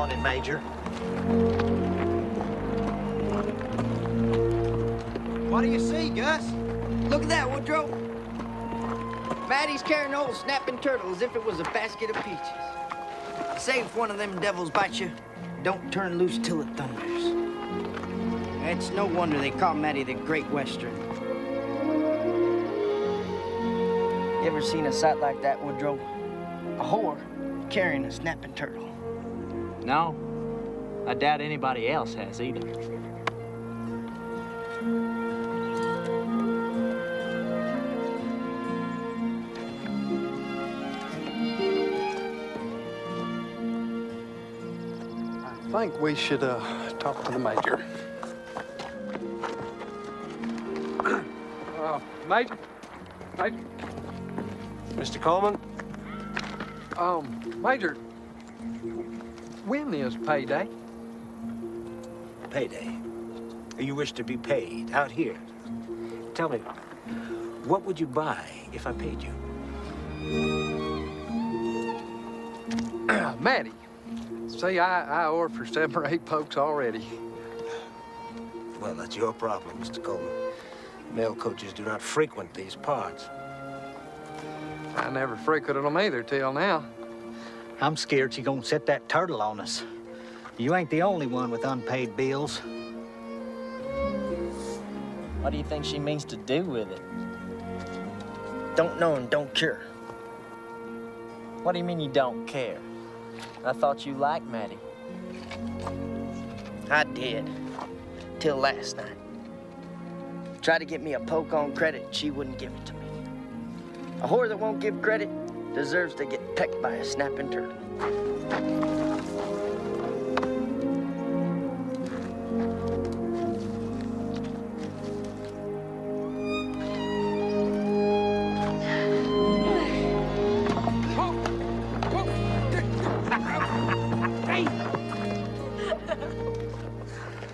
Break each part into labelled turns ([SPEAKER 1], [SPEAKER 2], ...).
[SPEAKER 1] on him, Major.
[SPEAKER 2] What do you see, Gus?
[SPEAKER 3] Look at that, Woodrow. Maddie's carrying an old snapping turtle as if it was a basket of peaches. Say if one of them devils bites you, don't turn loose till it thunders. It's no wonder they call Maddie the Great Western. You ever seen a sight like that, Woodrow? A whore carrying a snapping turtle.
[SPEAKER 1] No, I doubt anybody else has either.
[SPEAKER 4] I think we should talk to the Major. Major? Major?
[SPEAKER 5] Mr. Coleman?
[SPEAKER 4] Major, when is payday?
[SPEAKER 5] Payday. You wish to be paid out here. Tell me, what would you buy if I paid you?
[SPEAKER 4] Maddie. See, I owe her for 7 or 8 pokes already.
[SPEAKER 5] Well, that's your problem, Mr. Coleman. Mail coaches do not frequent these parts.
[SPEAKER 4] I never frequented them either till now.
[SPEAKER 1] I'm scared she's gonna set that turtle on us. You ain't the only one with unpaid bills. What do you think she means to do with it?
[SPEAKER 3] Don't know and don't care.
[SPEAKER 1] What do you mean you don't care? I thought you liked Maddie.
[SPEAKER 3] I did. Till last night. Tried to get me a poke on credit, and she wouldn't give it to me. A whore that won't give credit deserves to get pecked by a snapping turtle.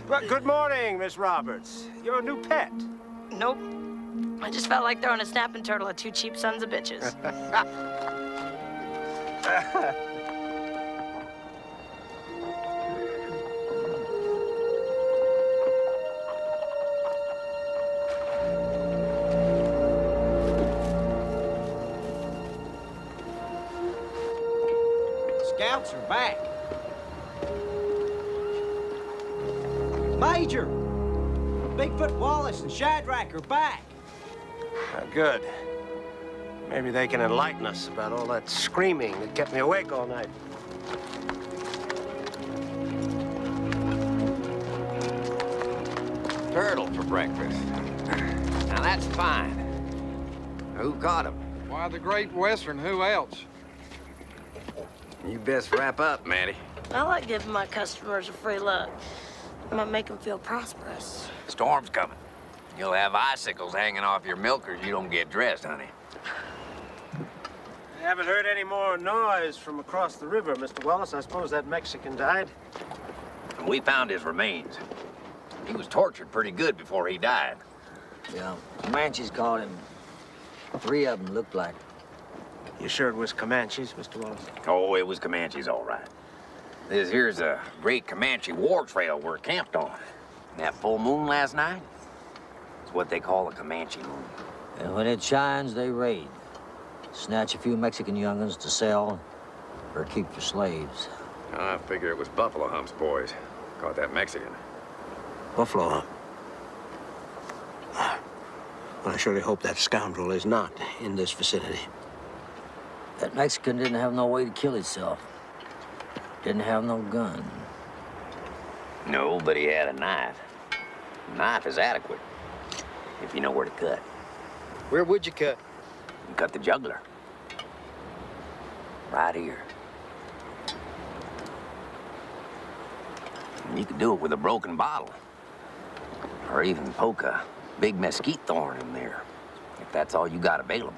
[SPEAKER 5] Well, good morning, Miss Roberts. You're a new pet.
[SPEAKER 6] Nope. I just felt like throwing a snapping turtle at 2 cheap sons of bitches.
[SPEAKER 2] Scouts are back. Major! Bigfoot Wallace and Shadrach are back.
[SPEAKER 5] Good. Maybe they can enlighten us about all that screaming that kept me awake all night.
[SPEAKER 7] Turtle for breakfast. Now that's fine. Who caught him?
[SPEAKER 4] Why, the Great Western, who else?
[SPEAKER 7] You best wrap up, Maddie.
[SPEAKER 6] I like giving my customers a free look. It might make them feel prosperous.
[SPEAKER 7] Storm's coming. You'll have icicles hanging off your milkers. You don't get dressed, honey.
[SPEAKER 5] I haven't heard any more noise from across the river, Mr. Wallace. I suppose that Mexican died.
[SPEAKER 7] We found his remains. He was tortured pretty good before he died.
[SPEAKER 8] Yeah, Comanches caught him. 3 of them looked like.
[SPEAKER 5] You sure it was Comanches, Mr. Wallace?
[SPEAKER 7] Oh, it was Comanches, all right. This here's a great Comanche war trail we're camped on. That full moon last night, it's what they call a Comanche moon.
[SPEAKER 8] And when it shines, they raid. Snatch a few Mexican young'uns to sell or keep for slaves.
[SPEAKER 9] I figure it was Buffalo Hump's boys. Caught that Mexican.
[SPEAKER 5] Buffalo Hump. Well, I surely hope that scoundrel is not in this vicinity.
[SPEAKER 8] That Mexican didn't have no way to kill himself. Didn't have no gun.
[SPEAKER 7] No, but he had a knife. A knife is adequate, if you know where to cut.
[SPEAKER 3] Where would you cut?
[SPEAKER 7] You cut the jugular. Right here. And you could do it with a broken bottle. Or even poke a big mesquite thorn in there, if that's all you got available.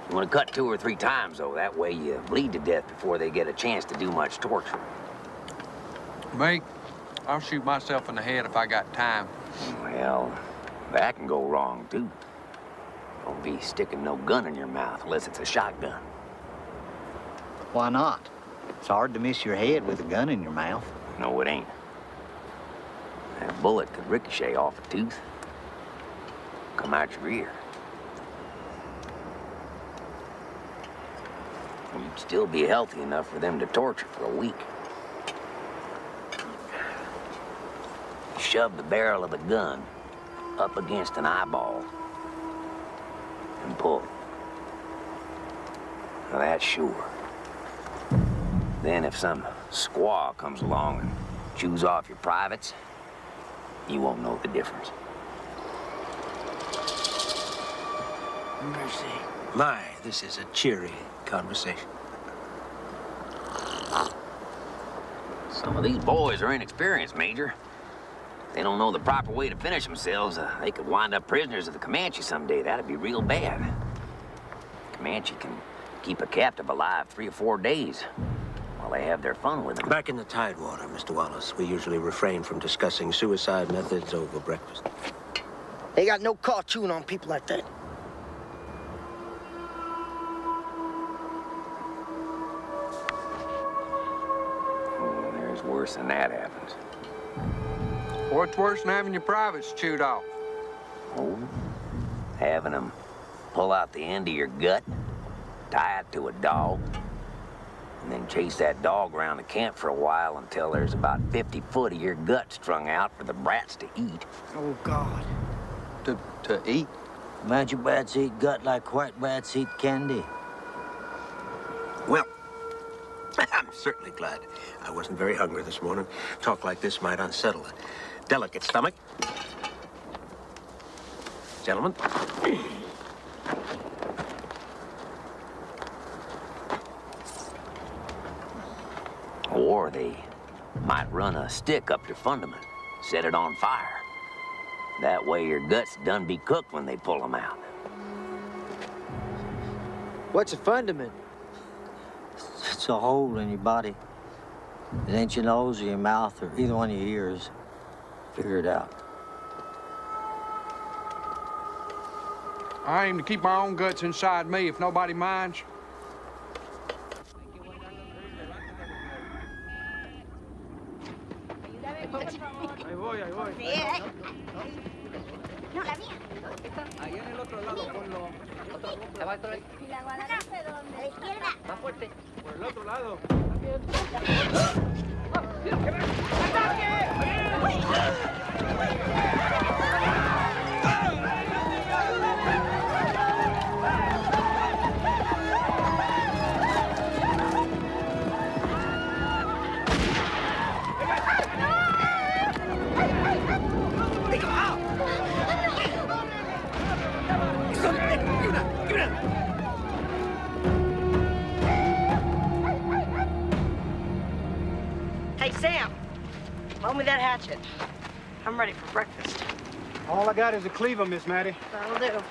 [SPEAKER 7] You want to cut 2 or 3 times, though. That way you bleed to death before they get a chance to do much torture.
[SPEAKER 4] Me? I'll shoot myself in the head if I got time.
[SPEAKER 7] Well, that can go wrong, too. Don't be sticking no gun in your mouth unless it's a shotgun.
[SPEAKER 1] Why not? It's hard to miss your head with a gun in your mouth.
[SPEAKER 7] No, it ain't. That bullet could ricochet off a tooth. Come out your ear. You'd still be healthy enough for them to torture for a week. Shove the barrel of the gun up against an eyeball and pull. Now that's sure. Then if some squaw comes along and chews off your privates, you won't know the difference.
[SPEAKER 3] Mercy.
[SPEAKER 5] My, this is a cheery conversation.
[SPEAKER 7] Some of these boys are inexperienced, Major. They don't know the proper way to finish themselves. They could wind up prisoners of the Comanche someday. That'd be real bad. Comanche can keep a captive alive 3 or 4 days while they have their fun with him.
[SPEAKER 5] Back in the Tidewater, Mr. Wallace, we usually refrain from discussing suicide methods over breakfast.
[SPEAKER 3] They got no call chewing on people like that.
[SPEAKER 7] There's worse than that happens.
[SPEAKER 4] What's worse than having your privates chewed off?
[SPEAKER 7] Oh, having them pull out the end of your gut, tie it to a dog, and then chase that dog around the camp for a while until there's about 50 foot of your gut strung out for the brats to eat.
[SPEAKER 3] Oh, God.
[SPEAKER 4] To eat?
[SPEAKER 8] Imagine bats eat gut like white bats eat candy.
[SPEAKER 5] Well, I'm certainly glad I wasn't very hungry this morning. Talk like this might unsettle a delicate stomach. Gentlemen.
[SPEAKER 7] Or they might run a stick up your fundament, set it on fire. That way your guts done be cooked when they pull them out.
[SPEAKER 3] What's a fundament?
[SPEAKER 8] It's a hole in your body. It ain't your nose or your mouth or either one of your ears. Figure it out.
[SPEAKER 4] I aim to keep my own guts inside me if nobody minds.
[SPEAKER 2] Ahí voy.
[SPEAKER 10] No, la mía.
[SPEAKER 2] Ahí en el otro lado, ponlo. Abajo ahí.
[SPEAKER 10] ¿Y la guadaña dónde? A la izquierda.
[SPEAKER 2] Más fuerte. Por el otro lado.
[SPEAKER 6] Hey, Sam, loan me that hatchet. I'm ready for breakfast.
[SPEAKER 2] All I got is a cleaver, Miss Maddie.
[SPEAKER 6] That'll do.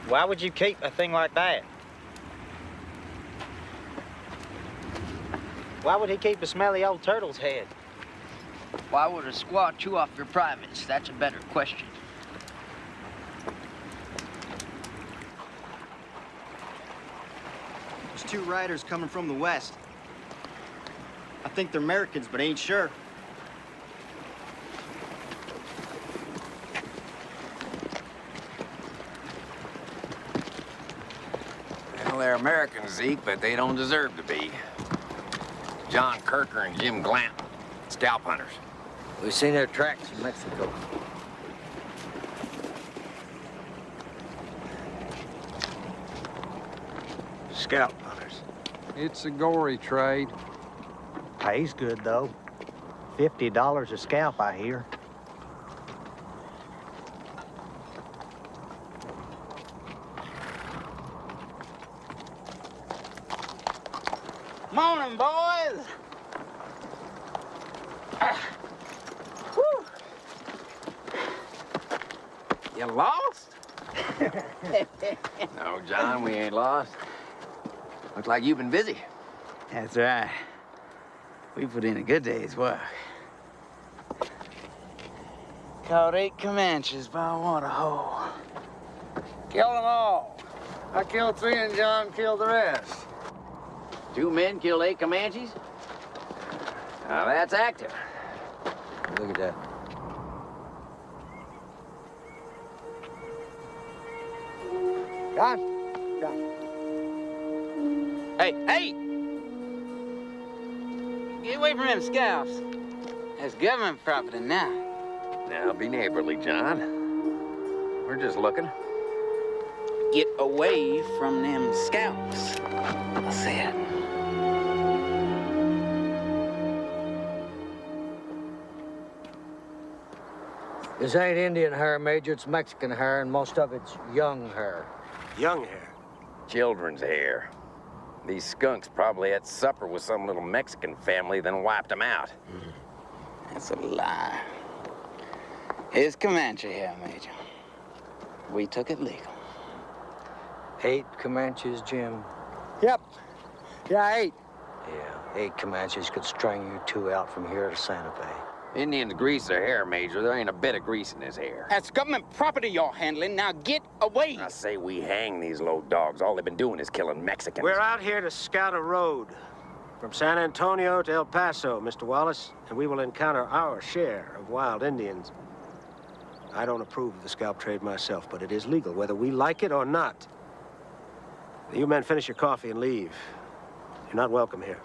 [SPEAKER 1] Why would you keep a thing like that? Why would he keep a smelly old turtle's head?
[SPEAKER 3] Why would a squaw chew off your privates? That's a better question.
[SPEAKER 2] There's 2 riders coming from the west. I think they're Americans, but ain't sure.
[SPEAKER 9] Well, they're Americans, Zeke, but they don't deserve to be. John Kirker and Jim Glant, scalp hunters.
[SPEAKER 8] We've seen their tracks in Mexico.
[SPEAKER 5] Scalp hunters.
[SPEAKER 4] It's a gory trade.
[SPEAKER 1] Pays good, though. $50 a scalp, I hear.
[SPEAKER 3] Morning, boys. Whew. You lost?
[SPEAKER 9] No, John, we ain't lost. Looks like you've been busy.
[SPEAKER 3] That's right. We put in a good day's work. Caught 8 Comanches by a water hole.
[SPEAKER 11] Killed them all. I killed 3 and John killed the rest.
[SPEAKER 9] 2 men killed 8 Comanches? Now that's active.
[SPEAKER 8] Look at that.
[SPEAKER 11] John? John.
[SPEAKER 3] Hey! Get away from them scalps. That's government property now.
[SPEAKER 9] Now, be neighborly, John. We're just looking.
[SPEAKER 3] Get away from them scalps. I said.
[SPEAKER 8] This ain't Indian hair, Major. It's Mexican hair, and most of it's young hair.
[SPEAKER 5] Young hair.
[SPEAKER 9] Children's hair. These skunks probably had supper with some little Mexican family, then wiped them out.
[SPEAKER 3] That's a lie. It's Comanche hair, Major. We took it legal.
[SPEAKER 8] 8 Comanches, Jim?
[SPEAKER 11] Yep. Yeah, 8.
[SPEAKER 8] Yeah, 8 Comanches could string you 2 out from here to Santa Fe.
[SPEAKER 9] Indians grease their hair, Major. There ain't a bit of grease in his hair.
[SPEAKER 3] That's government property you're handling. Now get away.
[SPEAKER 9] I say we hang these low dogs. All they've been doing is killing Mexicans.
[SPEAKER 5] We're out here to scout a road from San Antonio to El Paso, Mr. Wallace, and we will encounter our share of wild Indians. I don't approve of the scalp trade myself, but it is legal, whether we like it or not. You men finish your coffee and leave. You're not welcome here.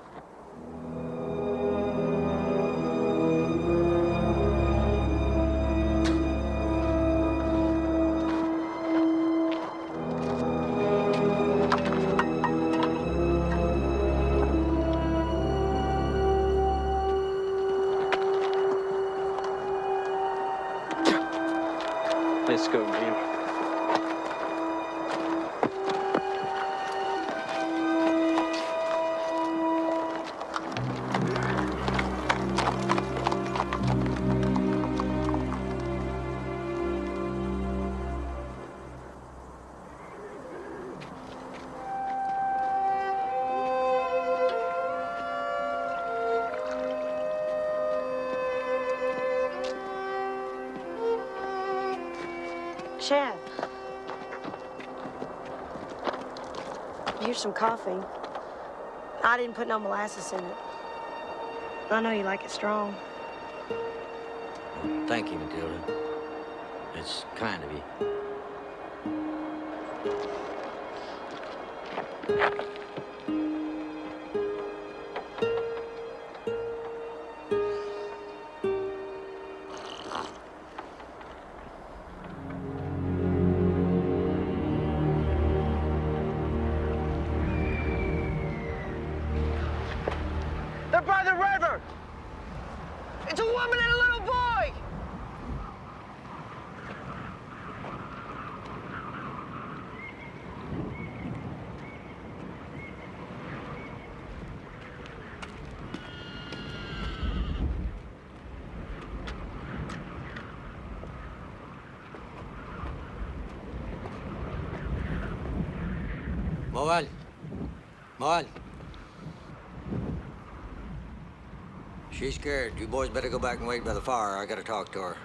[SPEAKER 1] Let's go, Jim.
[SPEAKER 6] Chad. Here's some coffee. I didn't put no molasses in it. I know you like it strong.
[SPEAKER 8] Thank you, Matilda. It's kind of you.
[SPEAKER 3] They're by the river. It's a woman and a little boy.
[SPEAKER 8] Moal. Moal. She's scared. You boys better go back and wait by the fire. I gotta talk to her.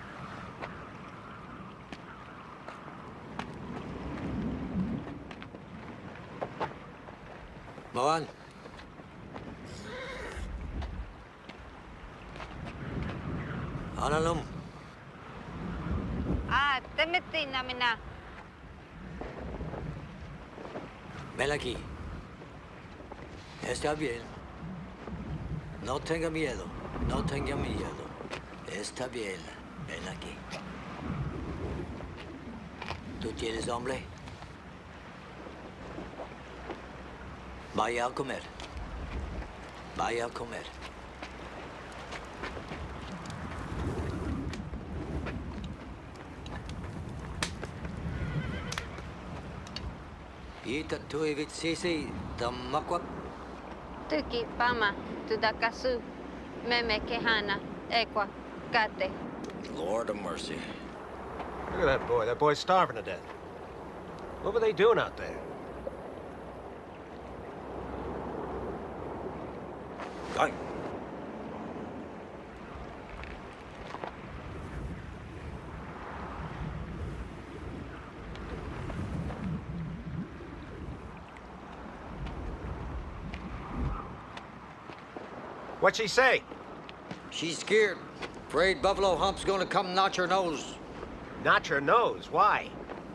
[SPEAKER 8] Moal. Analum.
[SPEAKER 10] Te metí namin na.
[SPEAKER 8] Ven aquí. Está bien. No tenga miedo. No tenga miedo. Está bien. Ven aquí. ¿Tú tienes hambre? Vaya a comer. Vaya a comer. Ita tuivit sisi tamakwak.
[SPEAKER 10] Tuki pama tudakasu meme kehana ekwa kate.
[SPEAKER 12] Lord of mercy.
[SPEAKER 5] Look at that boy. That boy's starving to death. What were they doing out there?
[SPEAKER 12] Aye.
[SPEAKER 5] What'd she say?
[SPEAKER 12] She's scared. Afraid Buffalo Hump's gonna come notch her nose.
[SPEAKER 5] Notch her nose? Why?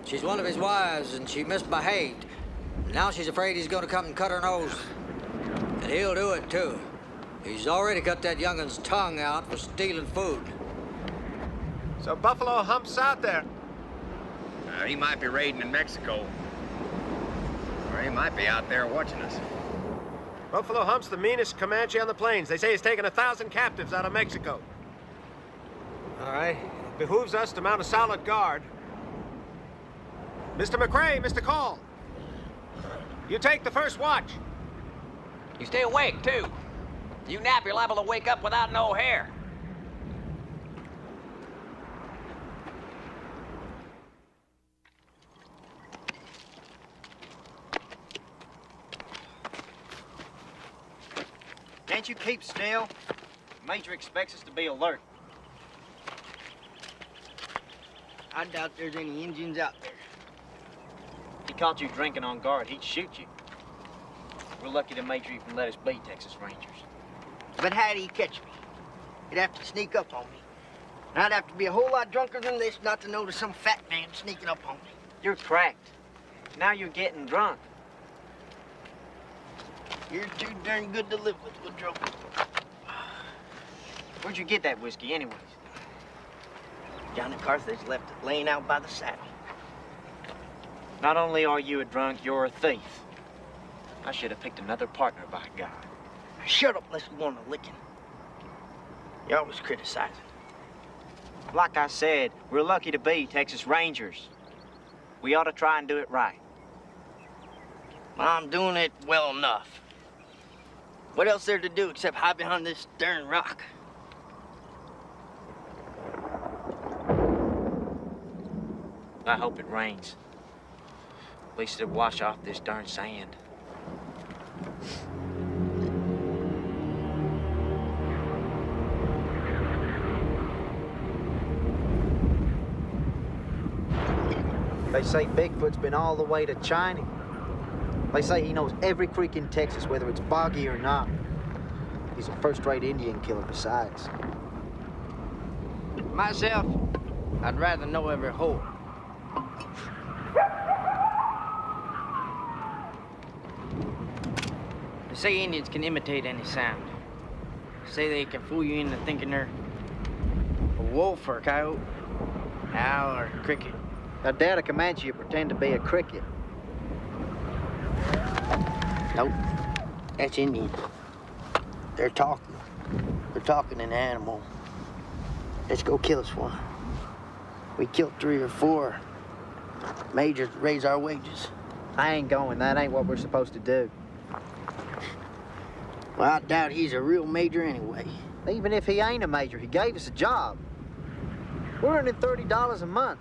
[SPEAKER 12] She's one of his wives, and she misbehaved. Now she's afraid he's gonna come and cut her nose. And he'll do it, too. He's already cut that youngin's tongue out for stealing food.
[SPEAKER 5] So Buffalo Hump's out there.
[SPEAKER 9] He might be raiding in Mexico. Or he might be out there watching us.
[SPEAKER 5] Buffalo Hump's the meanest Comanche on the plains. They say he's taken 1,000 captives out of Mexico. All right. It behooves us to mount a solid guard. Mr. McRae, Mr. Call. You take the first watch.
[SPEAKER 7] You stay awake, too. You nap, you're liable to wake up without no hair.
[SPEAKER 2] Can't you keep still? The Major expects us to be alert.
[SPEAKER 3] I doubt there's any Indians out there.
[SPEAKER 2] If he caught you drinking on guard, he'd shoot you. We're lucky the Major even let us be Texas Rangers.
[SPEAKER 3] But how'd he catch me? He'd have to sneak up on me. And I'd have to be a whole lot drunker than this not to notice some fat man sneaking up on me.
[SPEAKER 2] You're cracked. Now you're getting drunk.
[SPEAKER 3] You're too darn good to live with, Woodrow.
[SPEAKER 2] Where'd you get that whiskey, anyways?
[SPEAKER 3] Johnny Carthage left it laying out by the saddle.
[SPEAKER 2] Not only are you a drunk, you're a thief. I should have picked another partner, by God.
[SPEAKER 3] Shut up unless we want a licking. You're always criticizing.
[SPEAKER 2] Like I said, we're lucky to be Texas Rangers. We ought to try and do it right.
[SPEAKER 3] I'm doing it well enough. What else there to do except hide behind this darn rock?
[SPEAKER 2] I hope it rains. At least it'll wash off this darn sand.
[SPEAKER 1] They say Bigfoot's been all the way to China. They say he knows every creek in Texas, whether it's boggy or not. He's a first-rate Indian killer besides.
[SPEAKER 3] Myself, I'd rather know every hole. They say Indians can imitate any sound. They say they can fool you into thinking they're a wolf or a coyote, owl or a cricket.
[SPEAKER 1] I doubt a Comanche would pretend to be a cricket.
[SPEAKER 3] Nope, that's Indian. They're talking. They're talking an animal. Let's go kill us one. We killed 3 or 4. Majors raise our wages.
[SPEAKER 1] I ain't going. That ain't what we're supposed to do.
[SPEAKER 3] Well, I doubt he's a real major anyway.
[SPEAKER 1] Even if he ain't a major, he gave us a job. We're earning $30 a month.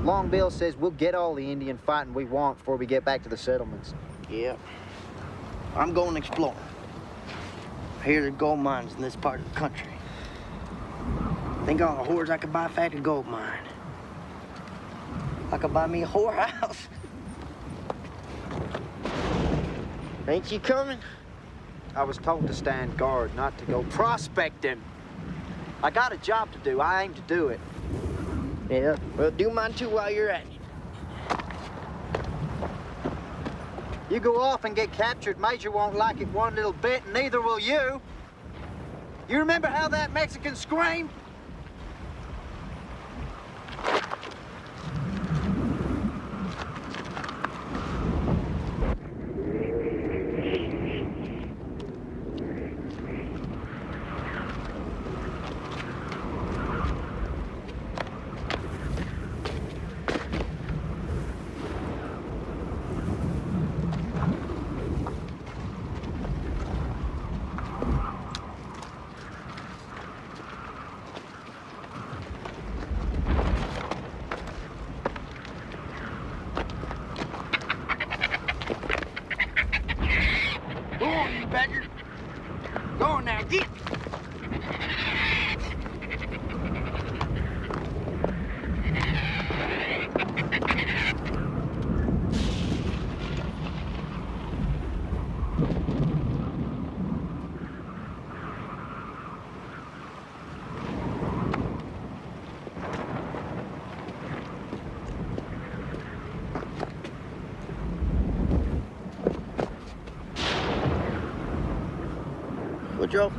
[SPEAKER 1] Long Bill says we'll get all the Indian fighting we want before we get back to the settlements.
[SPEAKER 3] Yeah. I'm going exploring. I hear there's gold mines in this part of the country. Think all the whores I could buy if I had a gold mine. I could buy me a whorehouse. Ain't you coming?
[SPEAKER 1] I was told to stand guard, not to go prospecting. I got a job to do. I aim to do it.
[SPEAKER 3] Yeah, well, do mine too while you're at it.
[SPEAKER 1] You go off and get captured, Major won't like it one little bit, and neither will you. You remember how that Mexican screamed?
[SPEAKER 3] Woodrow.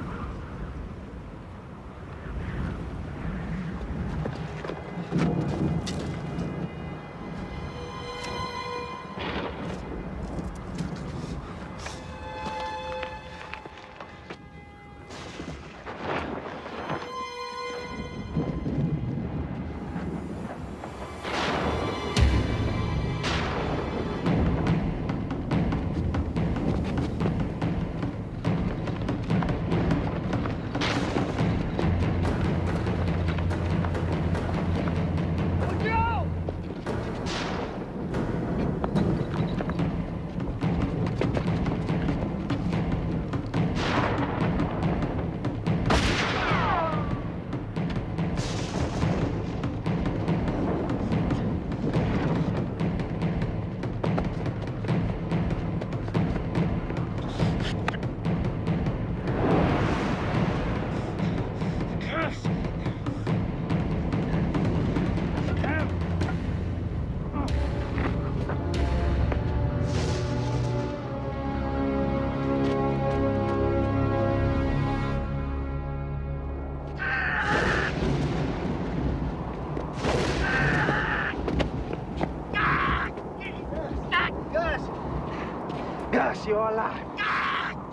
[SPEAKER 13] Gus, you're alive.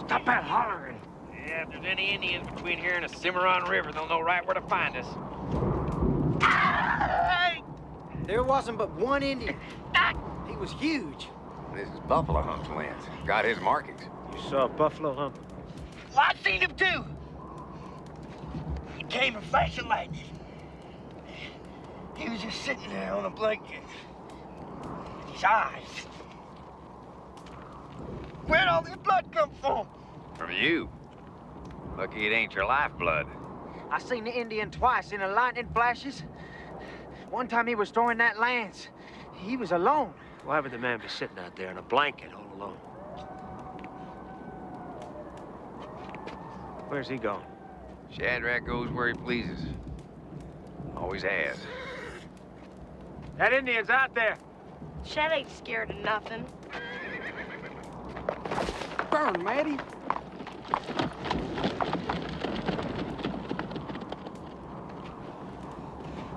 [SPEAKER 13] Stop that hollering.
[SPEAKER 9] Yeah, if there's any Indians between here and the Cimarron River, they'll know right where to find us.
[SPEAKER 1] There wasn't but one Indian. He was huge.
[SPEAKER 9] This is Buffalo Hump's lens. Got his markings.
[SPEAKER 5] You saw a buffalo hump?
[SPEAKER 13] Well, I seen him too. He came in flash of lightning. He was just sitting there on a blanket. His eyes. Where'd all this blood come from?
[SPEAKER 9] From you. Lucky it ain't your lifeblood.
[SPEAKER 1] I seen the Indian twice in the lightning flashes. One time he was throwing that lance. He was alone.
[SPEAKER 5] Why would the man be sitting out there in a blanket all alone? Where's he going?
[SPEAKER 9] Shadrach goes where he pleases. Always has.
[SPEAKER 5] That Indian's out there.
[SPEAKER 6] Shad ain't scared of nothing.
[SPEAKER 13] Burn, Maddie.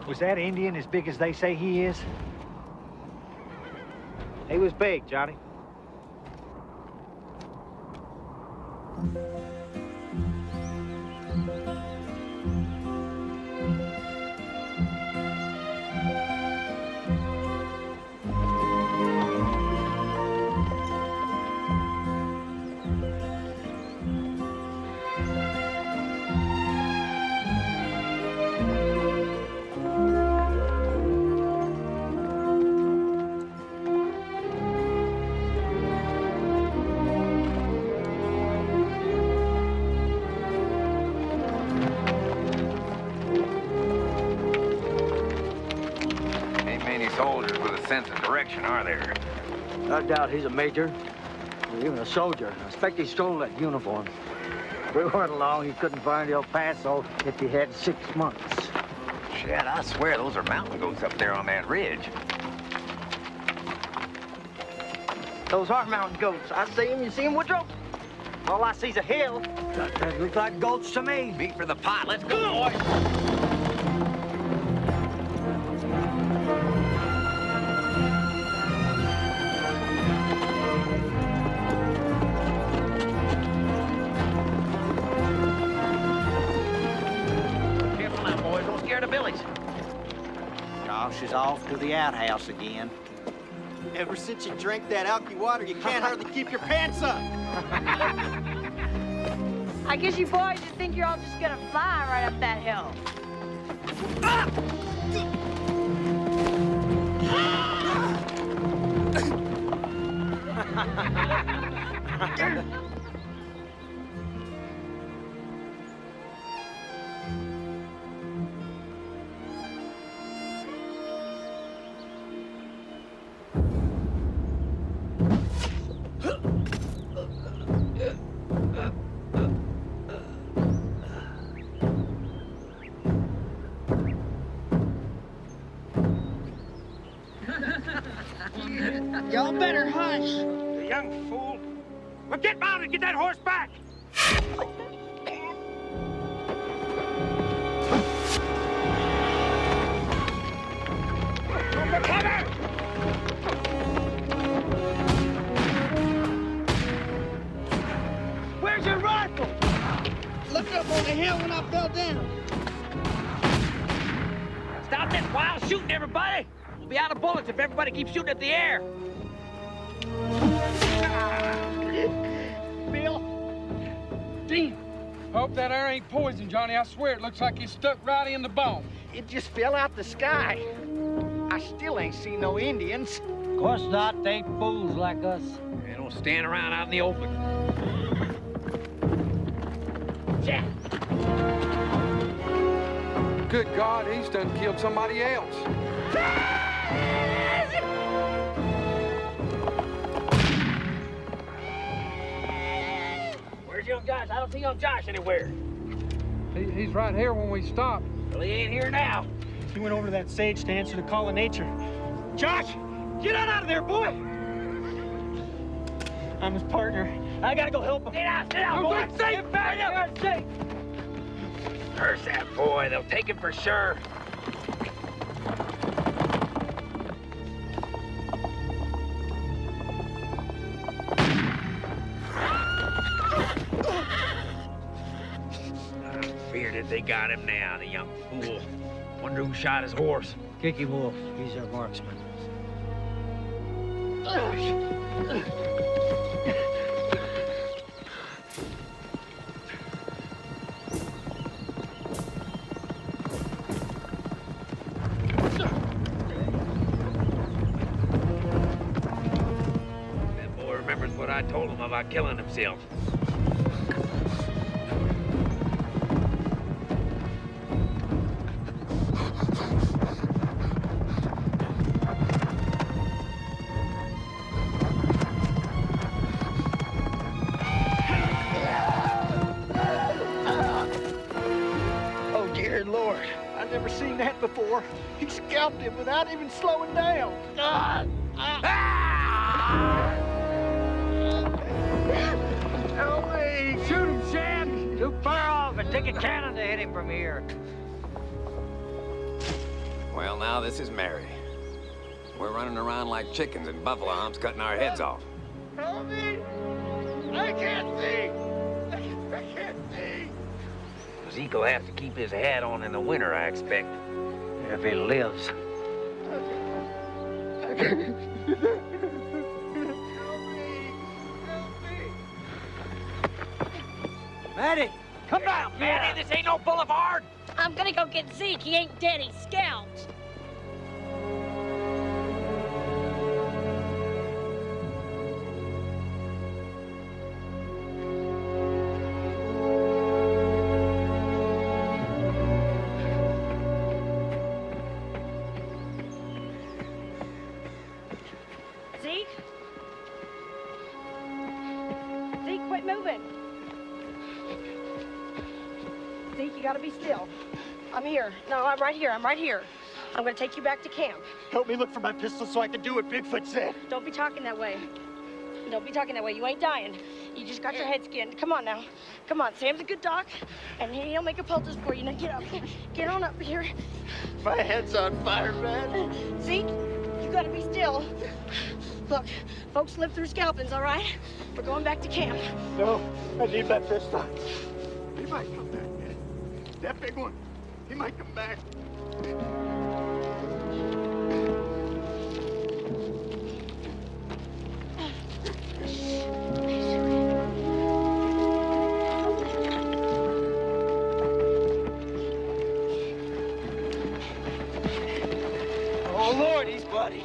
[SPEAKER 14] Was that Indian as big as they say he is?
[SPEAKER 1] He was big, Johnny.
[SPEAKER 9] Sense of direction, are there?
[SPEAKER 8] I doubt he's a major, or even a soldier. I expect he stole that uniform. If we weren't along, he couldn't find El Paso if he had 6 months.
[SPEAKER 9] Shit, I swear those are mountain goats up there on that ridge.
[SPEAKER 3] Those are mountain goats. I see them. You see them, Woodrow? All I see's a hill.
[SPEAKER 8] That look like goats to me.
[SPEAKER 9] Meat for the pot. Let's go, boys.
[SPEAKER 14] Josh is off to the outhouse again.
[SPEAKER 1] Ever since you drank that alky water, you can't hardly keep your pants up.
[SPEAKER 6] I guess you boys just think you're all just gonna fly right up that hill.
[SPEAKER 13] Y'all better hush.
[SPEAKER 5] You young fool. Well, get mounted. Get that horse back.
[SPEAKER 13] Driver! Where's your rifle?
[SPEAKER 3] Looked up on the hill when I fell down.
[SPEAKER 13] Stop this wild shooting, everybody! We'll be out of bullets if everybody keeps shooting at the air. Bill?
[SPEAKER 4] Damn. Hope that air ain't poison, Johnny. I swear it looks like it's stuck right in the bone.
[SPEAKER 11] It just fell out the sky. I still ain't seen no Indians.
[SPEAKER 8] Of course not. They ain't fools like us.
[SPEAKER 13] They don't stand around out in the open. Jack!
[SPEAKER 4] Good God, he's done killed somebody else.
[SPEAKER 13] Where's young Josh? I don't see young Josh anywhere.
[SPEAKER 4] He's right here when we stopped.
[SPEAKER 13] Well, he ain't here now.
[SPEAKER 11] He went over to that sage to answer the call of nature. Josh, get on out of there, boy! I'm his partner. I gotta go help him.
[SPEAKER 13] Sit down, boy! Get back up! Safe! Curse that boy. They'll take him for sure. I feared it. They got him now, the young fool. Wonder who shot his horse.
[SPEAKER 8] Kicking Wolf. He's our marksman.
[SPEAKER 13] That boy remembers what I told him about killing himself.
[SPEAKER 11] Never seen that before. He scalped him without even slowing down.
[SPEAKER 8] Help me! Shoot him, Shan! Too far off and take a cannon to hit him from here.
[SPEAKER 9] Well, now this is Mary. We're running around like chickens in buffalo humps cutting our heads off.
[SPEAKER 11] Help me! I can't see! I can't see!
[SPEAKER 13] Zeke will have to keep his hat on in the winter, I expect.
[SPEAKER 8] If he lives.
[SPEAKER 13] Maddie, come down! Maddie, this ain't no boulevard!
[SPEAKER 6] I'm gonna go get Zeke. He ain't dead, he's scalped. Zeke? Zeke, quit moving. Zeke, you gotta be still. I'm here. No, I'm right here. I'm right here. I'm gonna take you back to camp.
[SPEAKER 11] Help me look for my pistol so I can do what Bigfoot said.
[SPEAKER 6] Don't be talking that way. Don't be talking that way. You ain't dying. You just got your head skinned. Come on now. Come on. Sam's a good doc, and he'll make a poultice for you. Now get up. Get on up here.
[SPEAKER 11] My head's on fire, man.
[SPEAKER 6] Zeke, you gotta be still. Look, folks live through scalpings, all right? We're going back to camp.
[SPEAKER 11] No, I need that pistol. He might come back, man. That big one, he might come back.
[SPEAKER 13] Oh, Lord, he's bloody.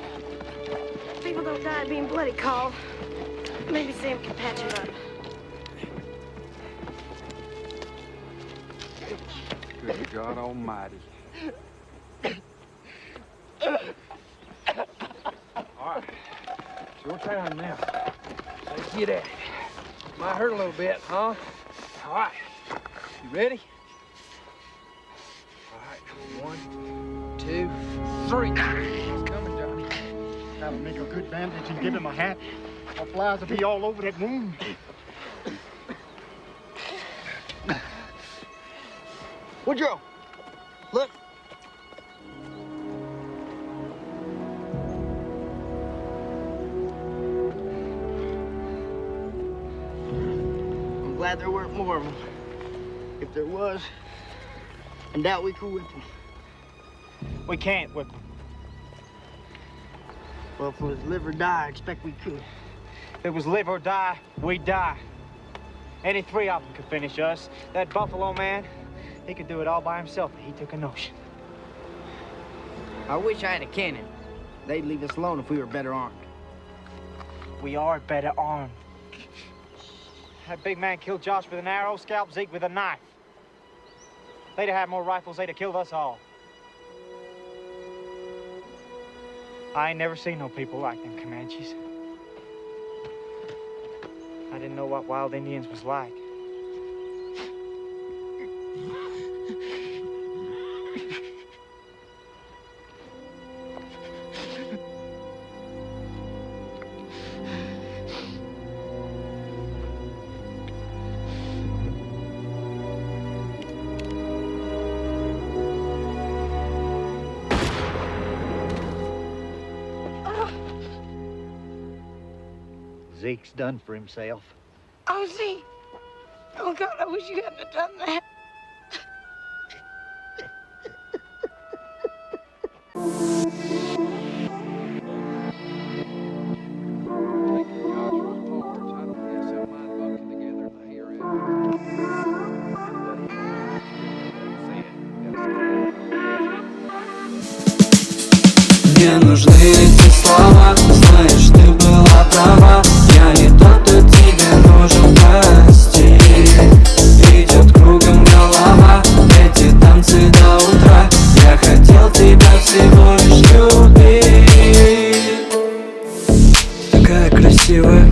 [SPEAKER 6] People don't die being bloody, Carl. Maybe Sam can patch him up.
[SPEAKER 4] Good God Almighty. All right, it's your time now. Let's get at it. Might hurt a little bit, huh? All right, you ready? All right, 1, 2, 3. It's coming, Johnny.
[SPEAKER 11] Gotta make a good bandage and give him a hat. Or flies will be all over that wound.
[SPEAKER 3] Woodrow, look. glad there weren't more of them. If there was, I doubt we could whip them.
[SPEAKER 14] We can't whip them.
[SPEAKER 3] Well, if it was live or die, I expect we could.
[SPEAKER 14] If it was live or die, we'd die. Any three of them could finish us. That Buffalo man, he could do it all by himself if he took a notion.
[SPEAKER 3] I wish I had a cannon. They'd leave us alone if we were better armed.
[SPEAKER 14] We are better armed. That big man killed Josh with an arrow, scalped Zeke with a knife. They'd have had more rifles, they'd have killed us all. I ain't never seen no people like them Comanches. I didn't know what wild Indians was like. Zeke's done for himself.
[SPEAKER 6] Oh, Zeke. Oh, God, I wish you hadn't have done that.
[SPEAKER 15] Мне нужны эти слова, знаешь, ты была права. Я не тот, кто тебе нужен, прости. Идет кругом голова, эти танцы до утра. Я хотел тебя всего лишь любить. Такая красивая,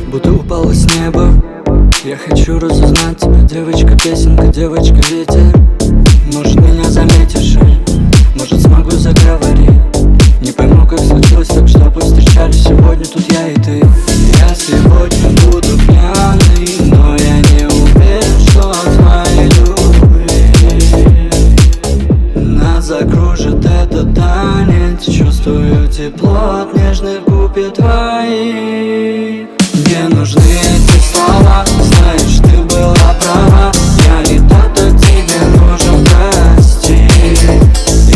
[SPEAKER 15] будто упала с неба. Я хочу разузнать тебя, девочка, песенка, девочка, ветер. Может, меня заметишь, может, смогу заговорить. Не пойму, как случилось так, что повстречались сегодня тут я и ты. Я сегодня буду пьяный, но я не уверен, что от твоей любви нас закружит этот танец. Чувствую тепло от нежных губ твоих. Мне нужны эти слова, знаешь, ты была права. Я не тот, кто тебе нужен, прости.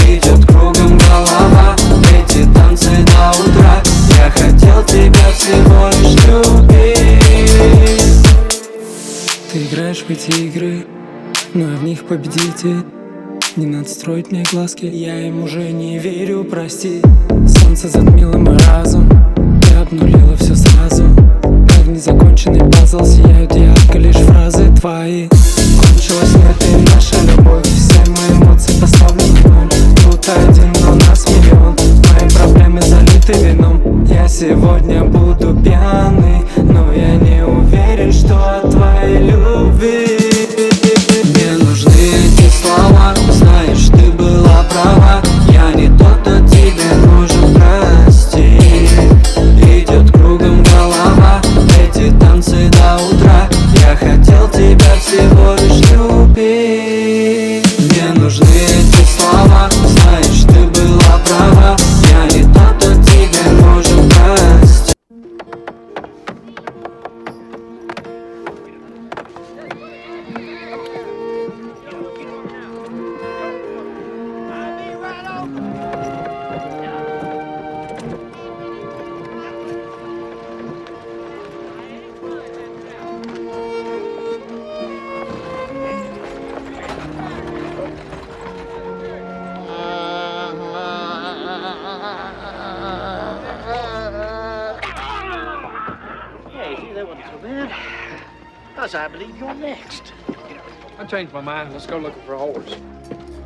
[SPEAKER 15] Идет кругом голова, эти танцы до утра. Я хотел тебя всего лишь любить. Ты играешь в эти игры, но я в них победитель. Не надо строить мне глазки, я им уже не верю, прости. Солнце затмило мой разум, ты обнулила все сразу. Как незаконченный пазл сияют ярко лишь фразы твои. Кончилась нет и наша любовь, все мои эмоции поставлены в ноль. Тут один, но нас миллион, мои проблемы залиты вином. Я сегодня буду пьяный, но я не уверен, что от твоей любви. Мне нужны эти слова, знаешь, ты была права. Я не тот, кто тебе нужен, прости. Идет кругом голова, эти танцы до утра. Я хотел тебя всего лишь любить. Мне нужны эти слова, знаешь, ты была права. Я не тот, кто тебе нужен, прости.
[SPEAKER 3] I believe you're next.
[SPEAKER 4] I changed my mind. Let's go looking for a horse.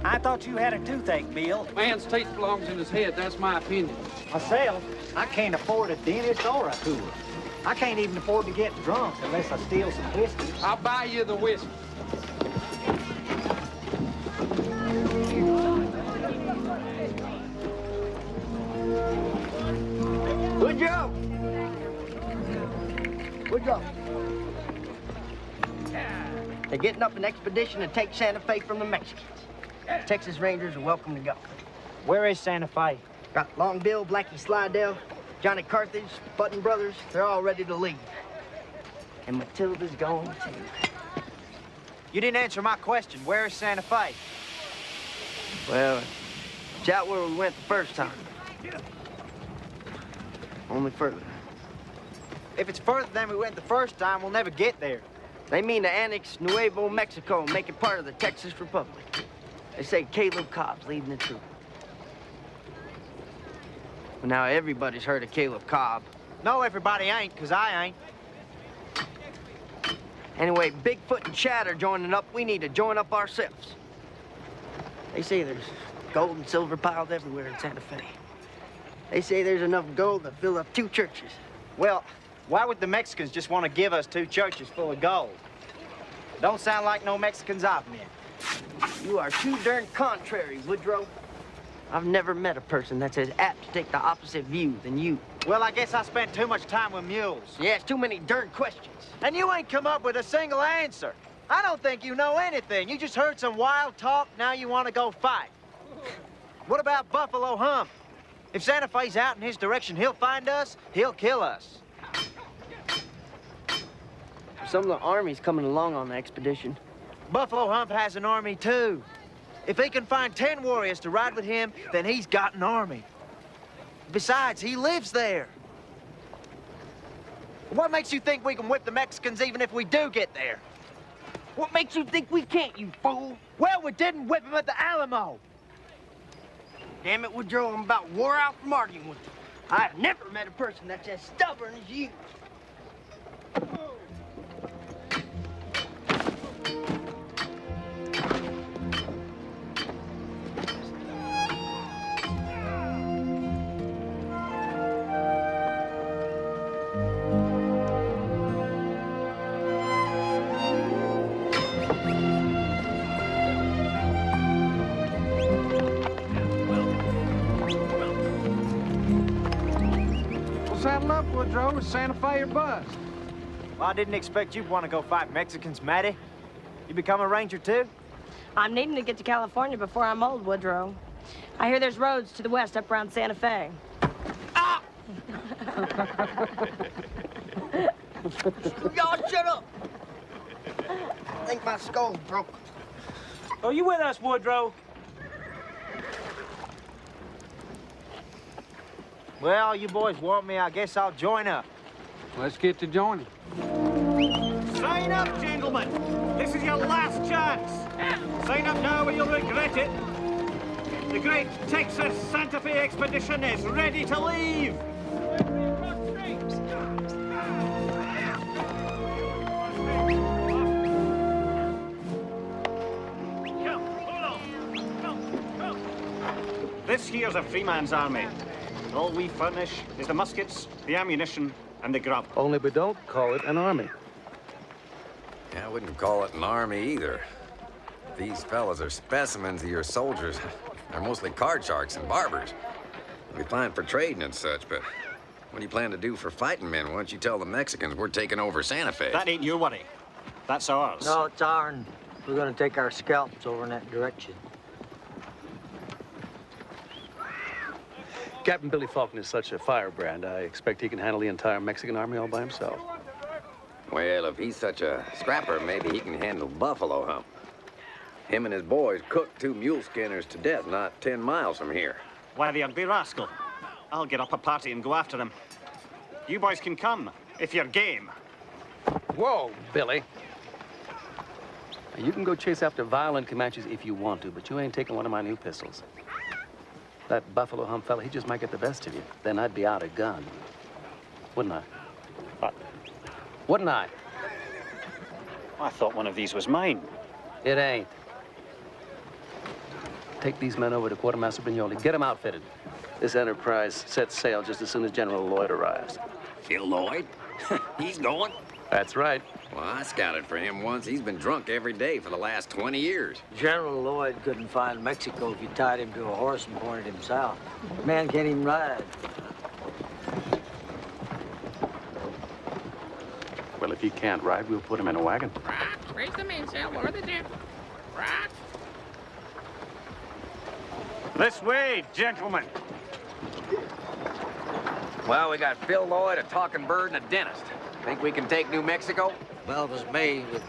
[SPEAKER 14] I thought you had a toothache, Bill.
[SPEAKER 4] Man's teeth belongs in his head. That's my opinion.
[SPEAKER 14] Myself, I can't afford a dentist or a cooler. I can't even afford to get drunk unless I steal some whiskey.
[SPEAKER 4] I'll buy you the whiskey.
[SPEAKER 3] Good job. Good job. They're getting up an expedition to take Santa Fe from the Mexicans. The Texas Rangers are welcome to go.
[SPEAKER 14] Where is Santa Fe?
[SPEAKER 3] Got Long Bill, Blackie Slidell, Johnny Carthage, Button Brothers. They're all ready to leave. And Matilda's going too.
[SPEAKER 14] You didn't answer my question. Where is Santa Fe?
[SPEAKER 3] Well, it's out where we went the first time. Only further.
[SPEAKER 14] If it's further than we went the first time, we'll never get there.
[SPEAKER 3] They mean to annex Nuevo Mexico and make it part of the Texas Republic. They say Caleb Cobb's leading the troop. Well, now everybody's heard of Caleb Cobb.
[SPEAKER 14] No, everybody ain't, 'cause I ain't.
[SPEAKER 3] Anyway, Bigfoot and Chad are joining up. We need to join up ourselves. They say there's gold and silver piled everywhere in Santa Fe. They say there's enough gold to fill up 2 churches.
[SPEAKER 14] Well, why would the Mexicans just want to give us 2 churches full of gold? Don't sound like no Mexicans I've met.
[SPEAKER 3] You are too darn contrary, Woodrow. I've never met a person that's as apt to take the opposite view than you.
[SPEAKER 14] Well, I guess I spent too much time with mules.
[SPEAKER 3] You ask too many darn questions.
[SPEAKER 14] And you ain't come up with a single answer. I don't think you know anything. You just heard some wild talk, now you want to go fight. What about Buffalo Hump? If Santa Fe's out in his direction, he'll find us, he'll kill us.
[SPEAKER 3] Some of the army's coming along on the expedition.
[SPEAKER 14] Buffalo Hump has an army, too. If he can find 10 warriors to ride with him, then he's got an army. Besides, he lives there. What makes you think we can whip the Mexicans even if we do get there?
[SPEAKER 3] What makes you think we can't, you fool?
[SPEAKER 14] Well, we didn't whip him at the Alamo.
[SPEAKER 3] Damn it, Woodrow, I'm about wore out from arguing with you. I've never met a person that's as stubborn as you.
[SPEAKER 4] Saddle up, Woodrow. It's Santa Fe or bust.
[SPEAKER 14] Well, I didn't expect you'd want to go fight Mexicans, Matty. You become a ranger, too?
[SPEAKER 6] I'm needing to get to California before I'm old, Woodrow. I hear there's roads to the west up around Santa Fe.
[SPEAKER 3] Ah! Y'all shut up! I think my skull's broke.
[SPEAKER 2] Oh, you with us, Woodrow?
[SPEAKER 14] Well, you boys want me, I guess I'll join up.
[SPEAKER 4] Let's get to joining.
[SPEAKER 11] Sign up, gentlemen. This is your last chance. Sign up now or you'll regret it. The great Texas Santa Fe expedition is ready to leave. This here's a free man's army. All we furnish is the muskets, the ammunition, and the grub.
[SPEAKER 16] Only we don't call it an army.
[SPEAKER 9] Yeah, I wouldn't call it an army either. These fellas are specimens of your soldiers. They're mostly card sharks and barbers. They'll be fine for trading and such, but what do you plan to do for fighting men once you tell the Mexicans we're taking over Santa Fe?
[SPEAKER 11] That ain't your worry. That's ours.
[SPEAKER 12] No, it's ours. We're gonna take our scalps over in that direction.
[SPEAKER 16] Captain Billy Faulkner is such a firebrand. I expect he can handle the entire Mexican army all by himself.
[SPEAKER 9] Well, if he's such a scrapper, maybe he can handle Buffalo Hump. Him and his boys cooked 2 mule skinners to death not 10 miles from here.
[SPEAKER 11] Why, the ugly rascal. I'll get up a party and go after him. You boys can come, if you're game.
[SPEAKER 16] Whoa, Billy. Now, you can go chase after violent Comanches if you want to, but you ain't taking one of my new pistols. That Buffalo Hump fella, he just might get the best of you. Then I'd be out of gun. Wouldn't I?
[SPEAKER 11] What?
[SPEAKER 16] Wouldn't I?
[SPEAKER 11] I thought one of these was mine.
[SPEAKER 16] It ain't. Take these men over to Quartermaster Brignoli. Get them outfitted. This enterprise sets sail just as soon as General Lloyd arrives.
[SPEAKER 9] Phil Lloyd? He's going?
[SPEAKER 16] That's right.
[SPEAKER 9] Well, I scouted for him once. He's been drunk every day for the last 20 years.
[SPEAKER 12] General Lloyd couldn't find Mexico if you tied him to a horse and pointed him south. Man can't even ride.
[SPEAKER 16] Well, if he can't ride, we'll put him in a wagon.
[SPEAKER 17] Right. Raise the mainsail, lower the jib. Right.
[SPEAKER 11] This way, gentlemen.
[SPEAKER 9] Well, we got Phil Lloyd, a talking bird, and a dentist. Think we can take New Mexico?
[SPEAKER 12] Well, it was me would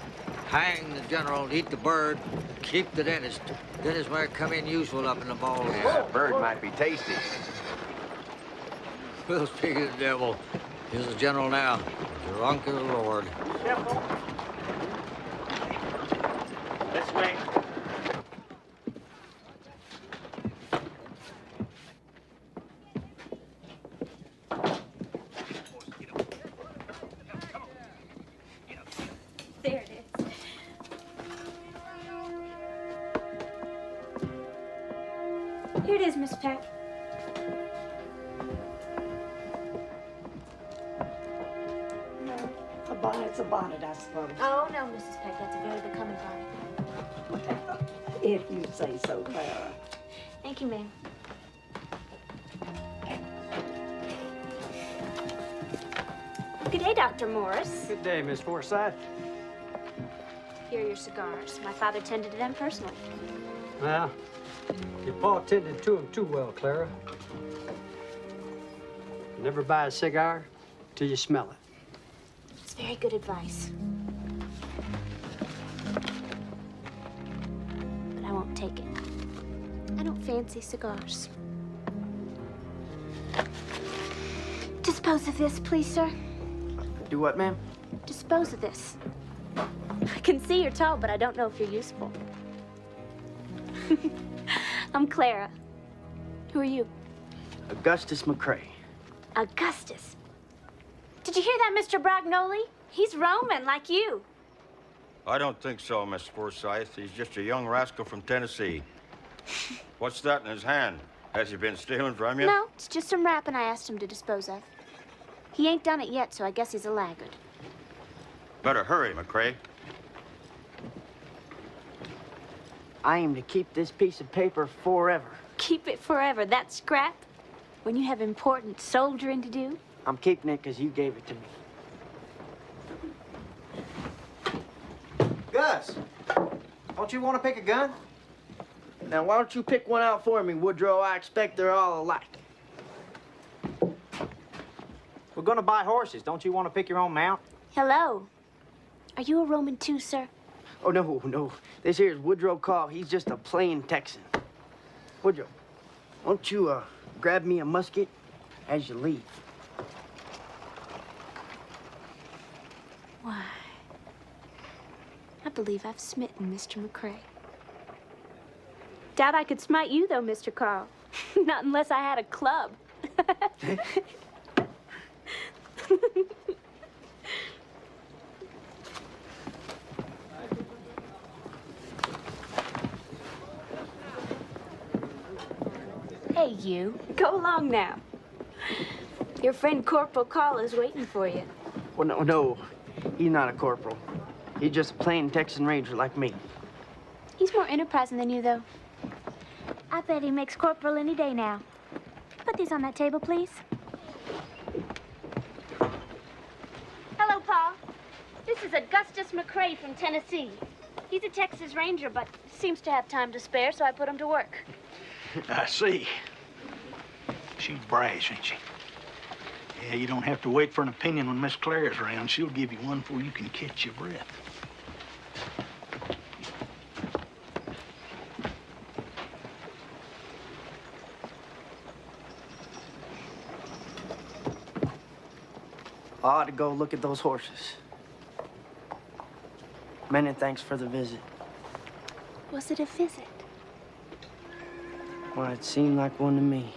[SPEAKER 12] hang the general, eat the bird, keep the dentist. Dentist might come in useful up in the ball.
[SPEAKER 9] Yeah, bird might be tasty.
[SPEAKER 12] Well, speaking of the devil, here's the general now. Drunk as a lord.
[SPEAKER 11] This way.
[SPEAKER 6] There it is. Here it is, Miss Peck.
[SPEAKER 18] A bonnet's a bonnet, I suppose.
[SPEAKER 6] Oh, no, Mrs. Peck, that's a very becoming bonnet.
[SPEAKER 18] If you say so, Clara.
[SPEAKER 6] Thank you, ma'am. Good day, Dr. Morris.
[SPEAKER 8] Good day, Miss Forsyth.
[SPEAKER 6] Here are your cigars. My father tended to them personally.
[SPEAKER 8] Well, your pa tended to them too well, Clara. Never buy a cigar till you smell it.
[SPEAKER 6] It's very good advice. But I won't take it. I don't fancy cigars. Dispose of this, please, sir.
[SPEAKER 3] Do what, ma'am?
[SPEAKER 6] Dispose of this. I can see you're tall, but I don't know if you're useful. I'm Clara. Who are you?
[SPEAKER 3] Augustus McCrae.
[SPEAKER 6] Augustus. Did you hear that, Mr. Bragnoli? He's Roman, like you.
[SPEAKER 19] I don't think so, Miss Forsyth. He's just a young rascal from Tennessee. What's that in his hand? Has he been stealing from you?
[SPEAKER 6] No, it's just some rapping I asked him to dispose of. He ain't done it yet, so I guess he's a laggard.
[SPEAKER 19] Better hurry, McCrae.
[SPEAKER 3] I aim to keep this piece of paper forever.
[SPEAKER 6] Keep it forever, that scrap? When you have important soldiering to do?
[SPEAKER 3] I'm keeping it because you gave it to me. Gus, don't you want to pick a gun? Now, why don't you pick one out for me, Woodrow? I expect they're all alike.
[SPEAKER 1] We're gonna buy horses. Don't you want to pick your own mount?
[SPEAKER 6] Hello. Are you a Roman too, sir?
[SPEAKER 3] Oh, no. This here is Woodrow Call. He's just a plain Texan. Woodrow, won't you, grab me a musket as you leave?
[SPEAKER 6] Why, I believe I've smitten Mr. McCrae. Doubt I could smite you, though, Mr. Carl. Not unless I had a club. Hey, you. Go along now. Your friend Corporal Call is waiting for you.
[SPEAKER 3] Well, no. He's not a corporal. He's just a plain Texan Ranger like me.
[SPEAKER 6] He's more enterprising than you, though. I bet he makes corporal any day now. Put these on that table, please. Hello, Pa. This is Augustus McCrae from Tennessee. He's a Texas Ranger, but seems to have time to spare, so I put him to work.
[SPEAKER 11] I see. She's brash, ain't she? Yeah, you don't have to wait for an opinion when Miss Clara's around. She'll give you one before you can catch your breath.
[SPEAKER 3] I ought to go look at those horses. Many thanks for the visit.
[SPEAKER 6] Was it a visit?
[SPEAKER 3] Well, it seemed like one to me.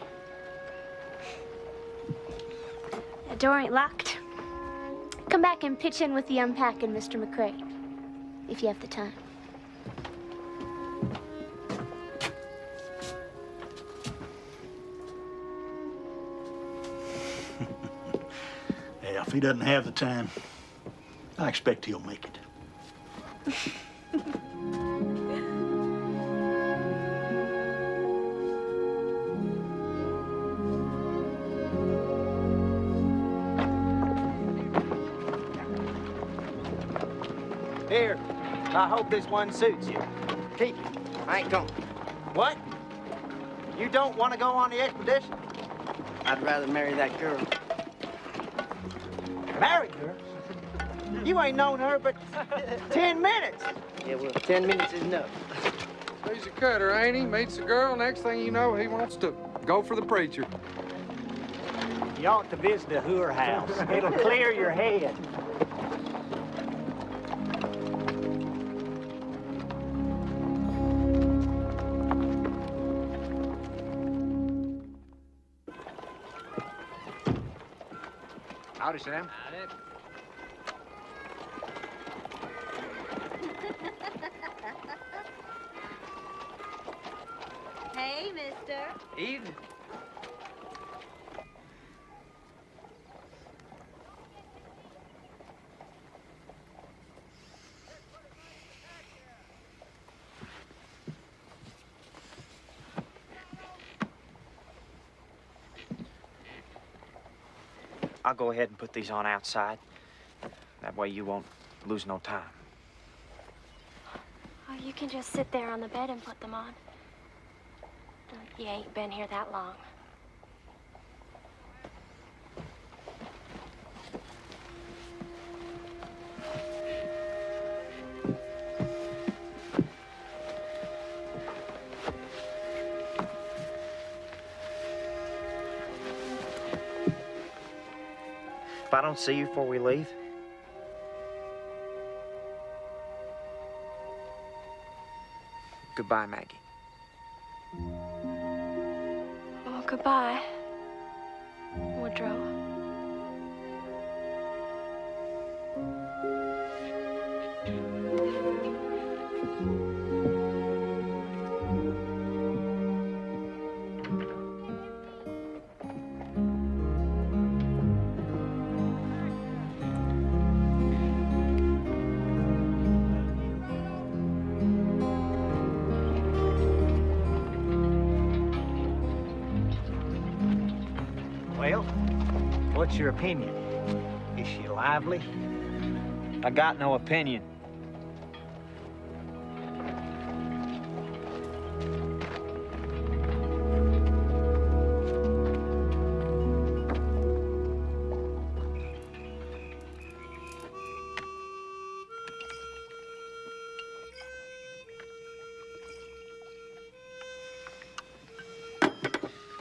[SPEAKER 6] The door ain't locked. Come back and pitch in with the unpacking, Mr. McCrae, if you have the time.
[SPEAKER 11] Yeah, if he doesn't have the time, I expect he'll make it.
[SPEAKER 1] Here, I hope this one suits you.
[SPEAKER 3] Keep it. I ain't going.
[SPEAKER 1] What? You don't want to go on the expedition?
[SPEAKER 3] I'd rather marry that girl.
[SPEAKER 14] Married her? You ain't known her but 10 minutes.
[SPEAKER 3] Yeah, well, 10 minutes is enough.
[SPEAKER 4] He's a cutter, ain't he? Meets a girl, next thing you know, he wants to go for the preacher.
[SPEAKER 14] You ought to visit a whorehouse. It'll clear your head.
[SPEAKER 4] Howdy, Sam.
[SPEAKER 10] Hey, mister.
[SPEAKER 3] Evening.
[SPEAKER 2] I'll go ahead and put these on outside. That way you won't lose no time.
[SPEAKER 6] Oh, you can just sit there on the bed and put them on. You ain't been here that long.
[SPEAKER 2] If I don't see you before we leave, goodbye, Maggie.
[SPEAKER 6] Oh, goodbye, Woodrow.
[SPEAKER 14] Well, what's your opinion? Is she lively?
[SPEAKER 2] I got no opinion.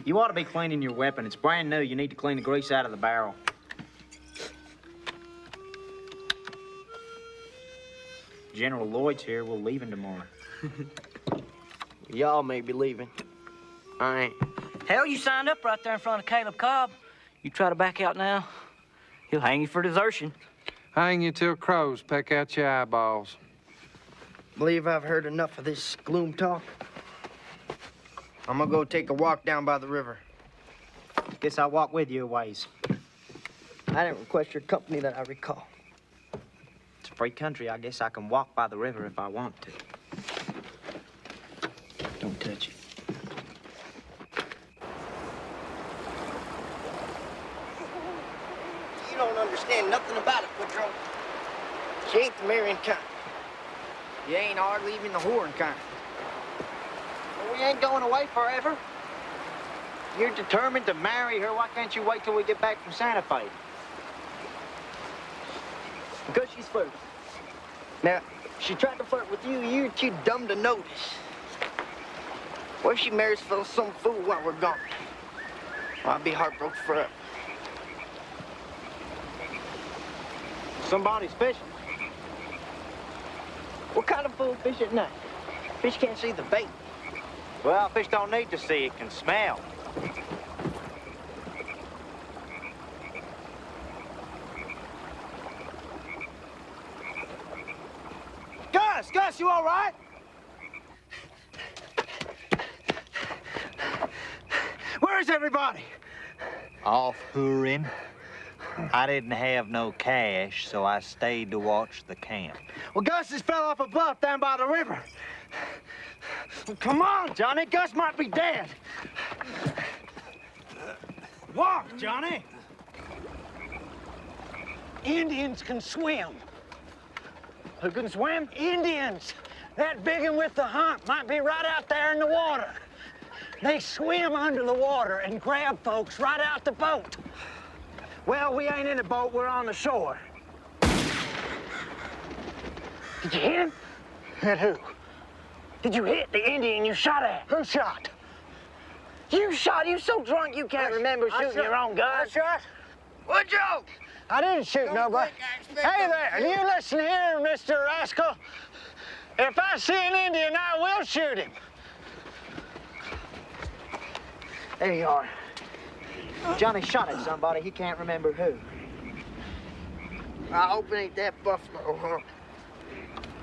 [SPEAKER 2] You ought to be cleaning your weapon. It's brand new. You need to clean the grease out of the barrel. General Lloyd's here. We'll leave him tomorrow.
[SPEAKER 3] Y'all may be leaving. I ain't.
[SPEAKER 20] Hell, you signed up right there in front of Caleb Cobb. You try to back out now, he'll hang you for desertion.
[SPEAKER 4] Hang you till crows peck out your eyeballs.
[SPEAKER 3] Believe I've heard enough of this gloom talk. I'm gonna go take a walk down by the river.
[SPEAKER 2] Guess I'll walk with you a ways.
[SPEAKER 3] I didn't request your company that I recall.
[SPEAKER 2] It's a free country. I guess I can walk by the river if I want to. Don't touch it.
[SPEAKER 3] You don't understand nothing about it, Woodrow. She ain't the marrying kind. You ain't hardly even the whoring kind.
[SPEAKER 14] Well, we ain't going away forever. You're determined to marry her. Why can't you wait till we get back from Santa Fe?
[SPEAKER 3] Because she's flirting. Now, she tried to flirt with you, you're too dumb to notice. What if she marries some fool while we're gone? Well, I'd be heartbroken forever.
[SPEAKER 14] Somebody's fishing.
[SPEAKER 3] What kind of fool fish at night? Fish can't see the bait.
[SPEAKER 14] Well, fish don't need to see, it can smell. Gus, you all right? Where's everybody?
[SPEAKER 11] Off hooring. I didn't have no cash, so I stayed to watch the camp.
[SPEAKER 14] Well, Gus just fell off a bluff down by the river. Come on, Johnny. Gus might be dead. Walk, Johnny. Indians can swim. Who can swim? Indians. That big one with the hump might be right out there in the water. They swim under the water and grab folks right out the boat. Well, we ain't in a boat, we're on the shore.
[SPEAKER 13] Did you hit him?
[SPEAKER 14] Hit who?
[SPEAKER 13] Did you hit the Indian you shot at?
[SPEAKER 14] Who shot?
[SPEAKER 13] You shot? You so drunk you can't remember shooting your own gun.
[SPEAKER 14] I shot?
[SPEAKER 13] Woodrow!
[SPEAKER 14] I didn't shoot nobody. Hey there, do you listen here, Mr. Rascal? If I see an Indian, I will shoot him.
[SPEAKER 1] There you are. Johnny shot at somebody. He can't remember who.
[SPEAKER 3] I hope it ain't that buffalo hump.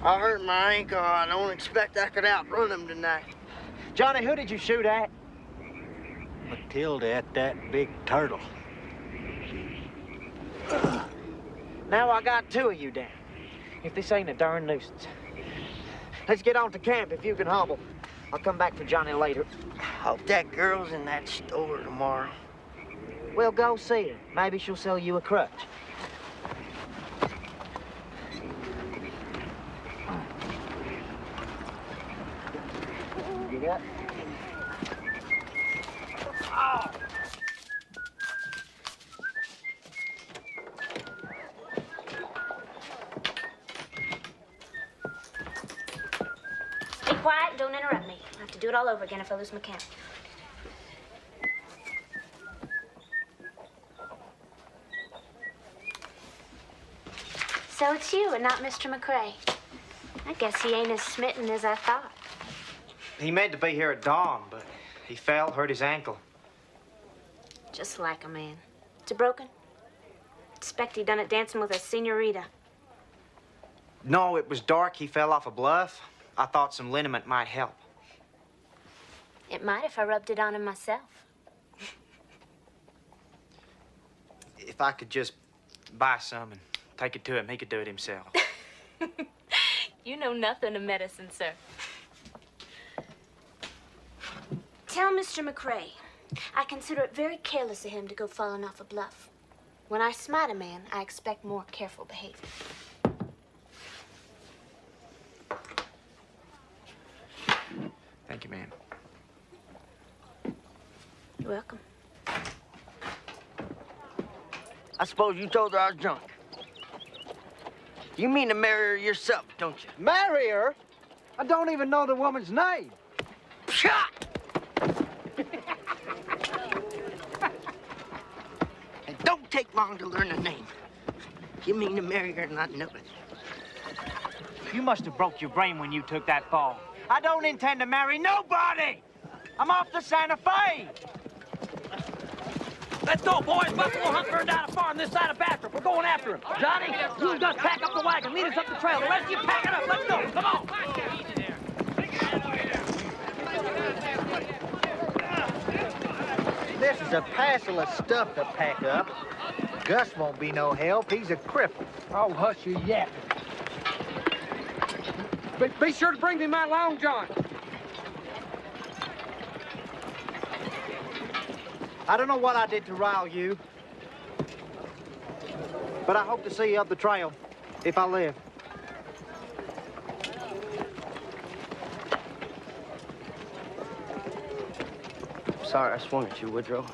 [SPEAKER 3] I hurt my ankle. I don't expect I could outrun him tonight.
[SPEAKER 1] Johnny, who did you shoot at?
[SPEAKER 14] Matilda at that big turtle.
[SPEAKER 1] Now I got two of you down. If this ain't a darn nuisance. Let's get on to camp if you can hobble. I'll come back for Johnny later.
[SPEAKER 3] Hope that girl's in that store tomorrow.
[SPEAKER 1] Well, go see her. Maybe she'll sell you a crutch. You got?
[SPEAKER 3] Oh.
[SPEAKER 10] Be quiet, don't interrupt me. I have to do it all over again if I lose my count. So it's you and not Mr. McCrae. I guess he ain't as smitten as I thought.
[SPEAKER 1] He meant to be here at dawn, but he fell, hurt his ankle.
[SPEAKER 10] Just like a man. It's broken? Expect he done it dancing with a senorita.
[SPEAKER 1] No, it was dark. He fell off a bluff. I thought some liniment might help.
[SPEAKER 10] It might if I rubbed it on him myself.
[SPEAKER 1] If I could just buy some and take it to him, he could do it himself.
[SPEAKER 10] You know nothing of medicine, sir. Tell Mr. McCrae, I consider it very careless of him to go falling off a bluff. When I smite a man, I expect more careful behavior.
[SPEAKER 1] Thank you, ma'am.
[SPEAKER 10] You're welcome.
[SPEAKER 3] I suppose you told her I was drunk. You mean to marry her yourself, don't you?
[SPEAKER 14] Marry her? I don't even know the woman's name.
[SPEAKER 3] Shot! It don't take long to learn a name. You mean to marry her and not know it?
[SPEAKER 1] You must have broke your brain when you took that fall. I don't intend to marry nobody! I'm off to Santa Fe!
[SPEAKER 20] Let's go, boys. Buffalo Hunt burned down a farm this side of Bastrop. We're going after him. Johnny, you and Gus pack up the wagon. Lead us up the trail. The rest of you pack it up. Let's go. Come on.
[SPEAKER 14] This is a passel of stuff to pack up. Gus won't be no help. He's a cripple.
[SPEAKER 4] Oh, hush you yet. Be sure to bring me my long john.
[SPEAKER 1] I don't know what I did to rile you, but I hope to see you up the trail, if I live.
[SPEAKER 3] Sorry I swung at you, Woodrow.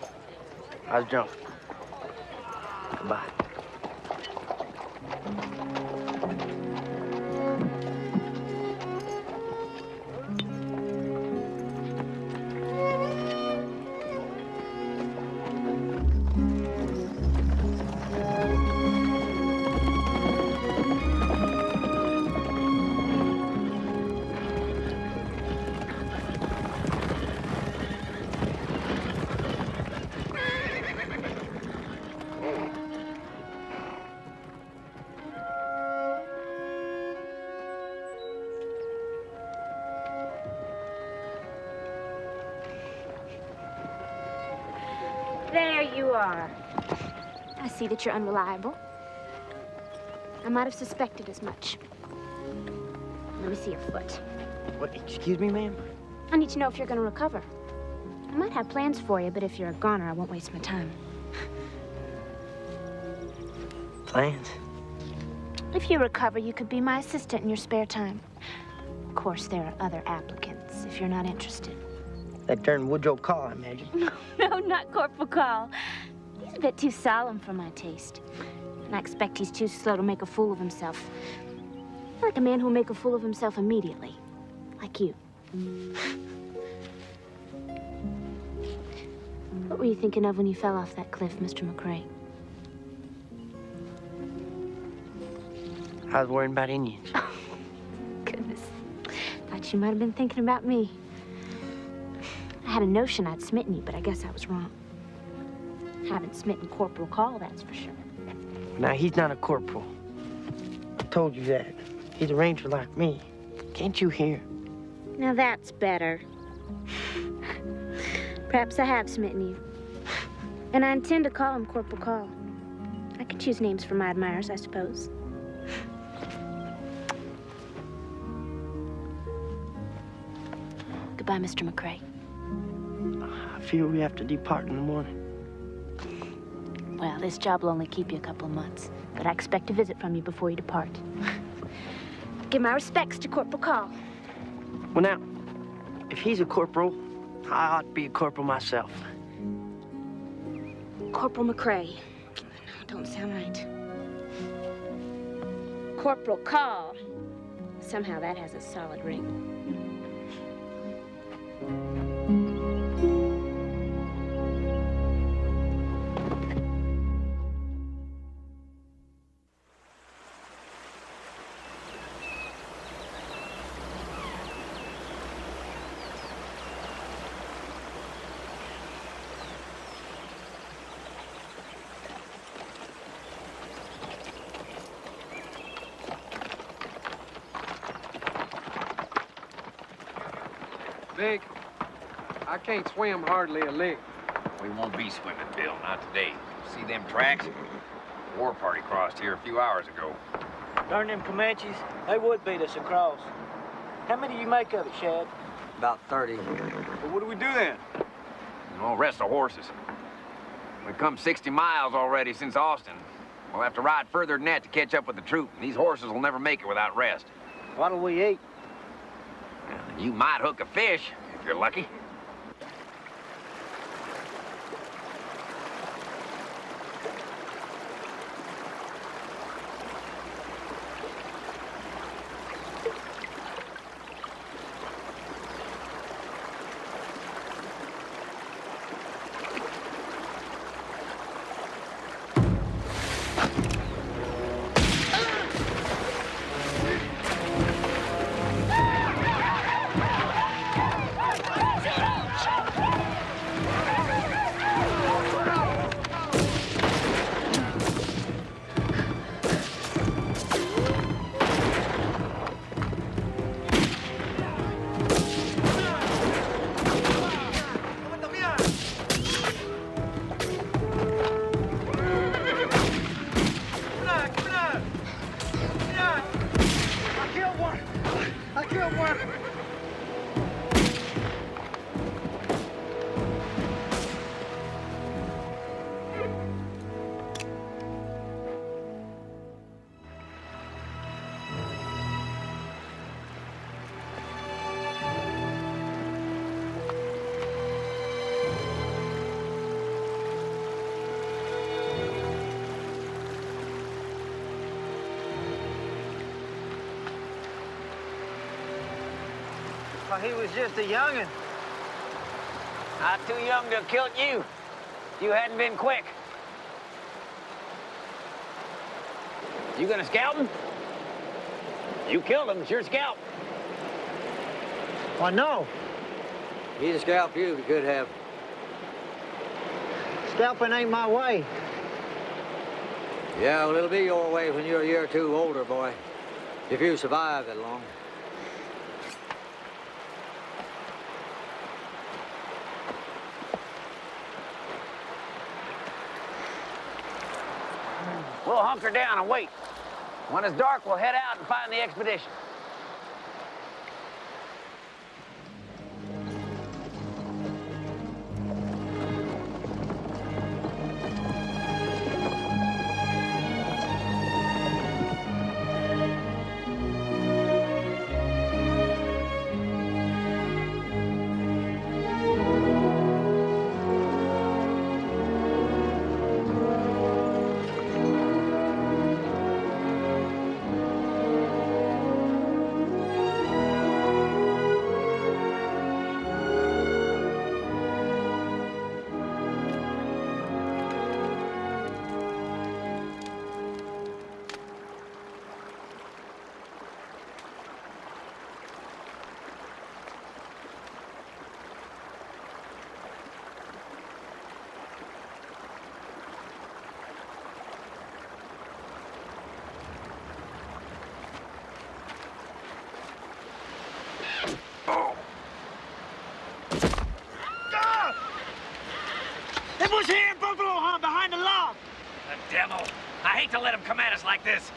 [SPEAKER 3] I was drunk. Goodbye.
[SPEAKER 10] There you are. I see that you're unreliable. I might have suspected as much. Let me see your foot.
[SPEAKER 1] What, excuse me, ma'am?
[SPEAKER 10] I need to know if you're going to recover. I might have plans for you, but if you're a goner, I won't waste my time.
[SPEAKER 3] Plans?
[SPEAKER 10] If you recover, you could be my assistant in your spare time. Of course, there are other applicants if you're not interested.
[SPEAKER 3] That turned Woodrow Call, I imagine.
[SPEAKER 10] No, not Corporal Call. He's a bit too solemn for my taste. And I expect he's too slow to make a fool of himself. I feel like a man who'll make a fool of himself immediately. Like you. What were you thinking of when you fell off that cliff, Mr. McCrae?
[SPEAKER 21] I was worrying about Indians.
[SPEAKER 10] Oh, goodness. Thought you might have been thinking about me. I had a notion I'd smitten you, but I guess I was wrong. Haven't smitten Corporal Call, that's for sure.
[SPEAKER 21] Now, he's not a corporal. I told you that. He's a ranger like me. Can't you hear?
[SPEAKER 10] Now that's better. Perhaps I have smitten you. And I intend to call him Corporal Call. I could choose names for my admirers, I suppose. Goodbye, Mr. McCrae.
[SPEAKER 21] I fear we have to depart in the morning.
[SPEAKER 10] Well, this job will only keep you a couple of months, but I expect a visit from you before you depart. Give my respects to Corporal Call.
[SPEAKER 21] Well, now, if he's a corporal, I ought to be a corporal myself.
[SPEAKER 10] Corporal McCrae. Don't sound right. Corporal Call. Somehow that has a solid ring.
[SPEAKER 4] Vic, I can't swim hardly a lick.
[SPEAKER 9] We won't be swimming, Bill, not today. See them tracks? War party crossed here a few hours ago.
[SPEAKER 14] Darn them Comanches, they would beat us across. How many do you make of it, Shad?
[SPEAKER 12] About 30.
[SPEAKER 14] Well, what do we do then?
[SPEAKER 9] We'll rest our horses. We've come 60 miles already since Austin. We'll have to ride further than that to catch up with the troop, and these horses will never make it without rest.
[SPEAKER 14] What'll we eat?
[SPEAKER 9] You might hook a fish, if you're lucky.
[SPEAKER 14] He was just a young'un.
[SPEAKER 2] Not too young to have killed you. If you hadn't been quick. You gonna scalp him? You killed him, it's your scalp.
[SPEAKER 14] Why, no.
[SPEAKER 12] He'd have scalped you if he could have.
[SPEAKER 14] Scalping ain't my way.
[SPEAKER 12] Yeah, well, it'll be your way when you're a year or two older, boy. If you survive that long.
[SPEAKER 2] We'll hunker down and wait. When it's dark, we'll head out and find the expedition.
[SPEAKER 11] It was here in Buffalo Hump behind the log.
[SPEAKER 13] The devil. I hate to let him come at us like this.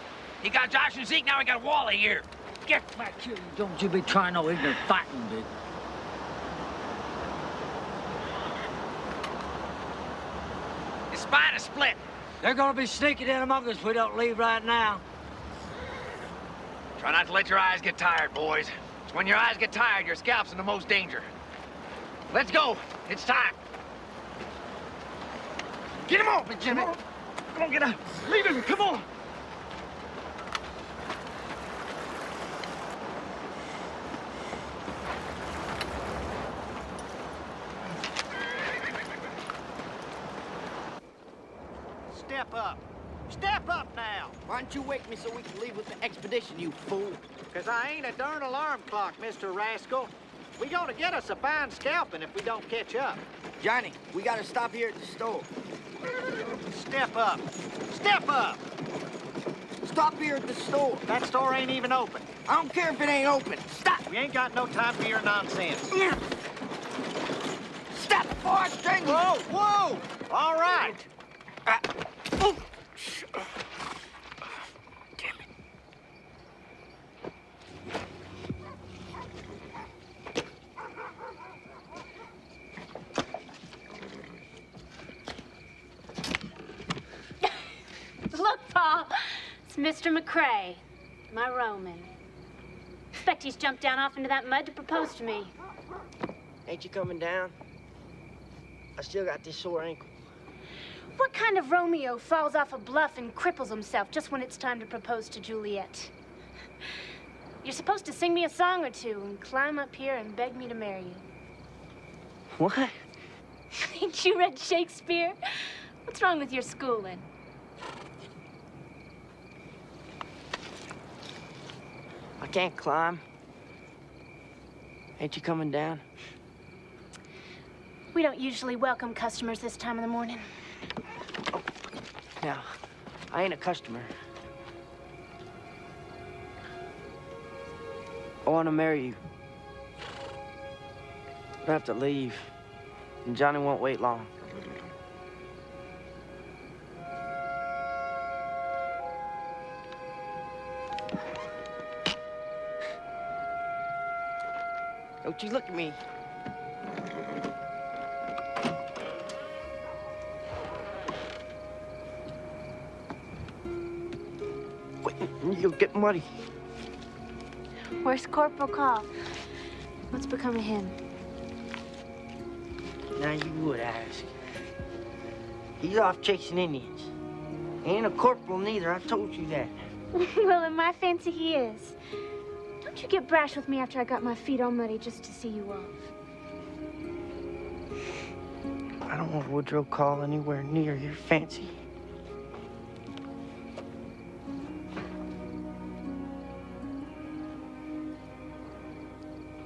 [SPEAKER 13] He got Josh and Zeke, now he got Wally here. Get back here.
[SPEAKER 20] Don't you be trying no ignorant fighting, dude.
[SPEAKER 13] His spine is split.
[SPEAKER 20] They're gonna be sneaking in among us if we don't leave right now.
[SPEAKER 13] Try not to let your eyes get tired, boys. It's when your eyes get tired, your scalp's in the most danger. Let's go. It's time. Get him open, Jimmy. Come on, get up. Leave him. Come on.
[SPEAKER 14] Step up. Step up now.
[SPEAKER 3] Why don't you wake me so we can leave with the expedition, you fool?
[SPEAKER 14] Because I ain't a darn alarm clock, Mr. Rascal. We gonna get us a fine scalping if we don't catch up.
[SPEAKER 3] Johnny, we gotta stop here at the store.
[SPEAKER 14] Step up. Step up.
[SPEAKER 3] Stop here at the store.
[SPEAKER 14] That store ain't even open.
[SPEAKER 3] I don't care if it ain't open. Stop.
[SPEAKER 14] We ain't got no time for your nonsense.
[SPEAKER 3] Stop before I strangle you.
[SPEAKER 14] Whoa, whoa. All right.
[SPEAKER 10] Look, Pa, it's Mr. McCrae, my Roman. Expect he's jumped down off into that mud to propose to me.
[SPEAKER 21] Ain't you coming down? I still got this sore ankle.
[SPEAKER 10] What kind of Romeo falls off a bluff and cripples himself just when it's time to propose to Juliet? You're supposed to sing me a song or two and climb up here and beg me to marry you.
[SPEAKER 21] What?
[SPEAKER 10] Ain't you read Shakespeare? What's wrong with your schooling?
[SPEAKER 21] I can't climb. Ain't you coming down?
[SPEAKER 10] We don't usually welcome customers this time of the morning.
[SPEAKER 21] Now, I ain't a customer. I want to marry you. I have to leave, and Johnny won't wait long. Don't you look at me. Wait, you'll get muddy.
[SPEAKER 10] Where's Corporal Call? What's become of him?
[SPEAKER 21] Now you would ask. He's off chasing Indians. Ain't a corporal neither, I told you that.
[SPEAKER 10] Well, in my fancy he is. Don't you get brash with me after I got my feet all muddy just to see you off.
[SPEAKER 21] I don't want Woodrow Call anywhere near your fancy.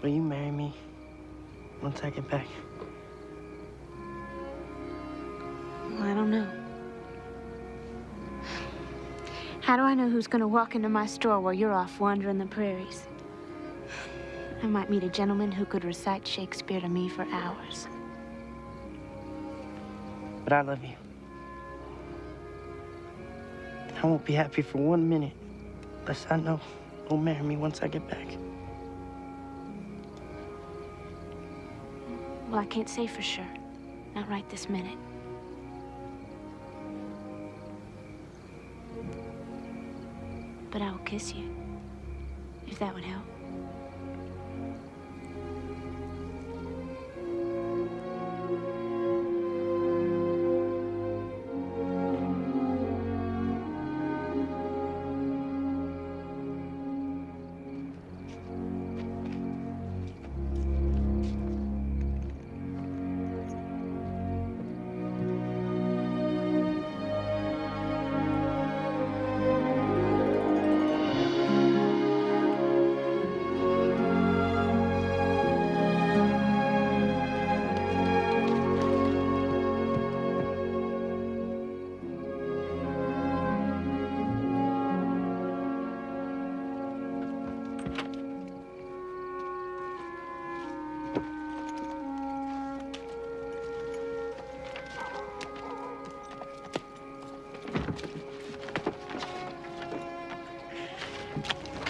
[SPEAKER 21] Will you marry me once I get back?
[SPEAKER 10] Well, I don't know. How do I know who's gonna walk into my store while you're off wandering the prairies? I might meet a gentleman who could recite Shakespeare to me for hours.
[SPEAKER 21] But I love you. I won't be happy for 1 minute unless I know you'll marry me once I get back.
[SPEAKER 10] Well, I can't say for sure. Not right this minute. But I will kiss you, if that would help.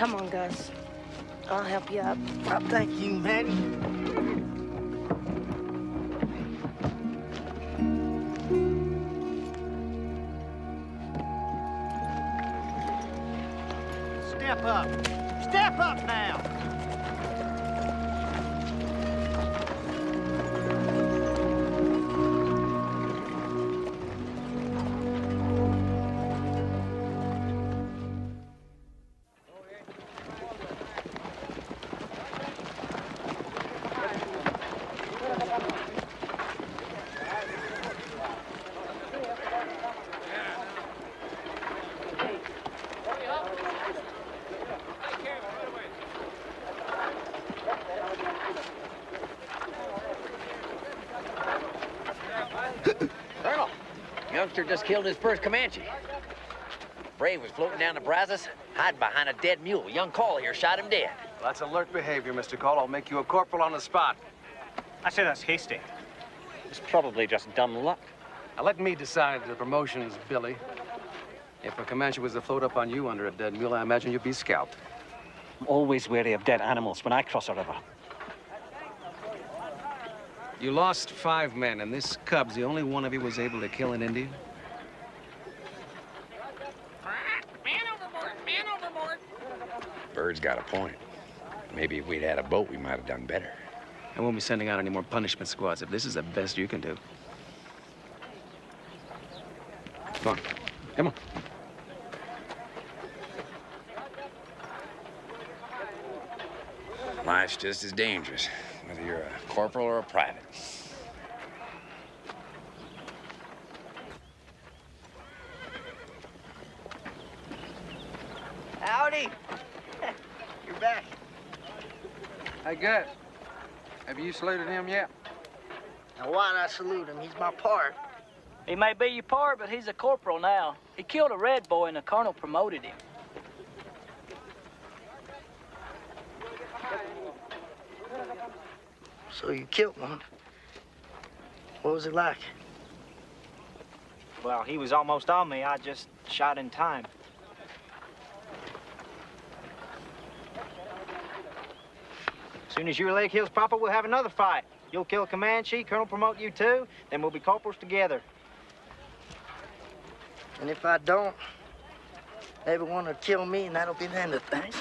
[SPEAKER 6] Come on, Gus. I'll help you up.
[SPEAKER 21] Well, thank you, Maddie.
[SPEAKER 14] Step up. Step up now.
[SPEAKER 13] Colonel, youngster just killed his first Comanche. Brave was floating down the Brazos, hiding behind a dead mule. Young Call here shot him dead.
[SPEAKER 16] That's alert behavior, Mr. Call. I'll make you a corporal on the spot.
[SPEAKER 11] I say that's hasty. It's probably just dumb luck.
[SPEAKER 16] Now, let me decide the promotions, Billy. If a Comanche was to float up on you under a dead mule, I imagine you'd be scalped.
[SPEAKER 11] I'm always wary of dead animals when I cross a river.
[SPEAKER 16] You lost 5 men, and this cub's the only one of you was able to kill an Indian?
[SPEAKER 17] Man overboard! Man overboard!
[SPEAKER 9] Bird's got a point. Maybe if we'd had a boat, we might have done better.
[SPEAKER 16] I won't be sending out any more punishment squads if this is the best you can do. Come on. Come on.
[SPEAKER 9] Life's just as dangerous, whether you're a corporal or a private.
[SPEAKER 21] Howdy. You're back.
[SPEAKER 4] Hey, Gus. Have you saluted him yet?
[SPEAKER 21] Now, why not salute him? He's my part.
[SPEAKER 20] He may be your part, but he's a corporal now. He killed a red boy and the colonel promoted him.
[SPEAKER 21] So you killed one. What was it like?
[SPEAKER 2] Well, he was almost on me. I just shot in time. As soon as your leg heals proper, we'll have another fight. You'll kill a Comanche, Colonel promote you too, then we'll be corporals together.
[SPEAKER 21] And if I don't, everyone will kill me, and that'll be the end of things.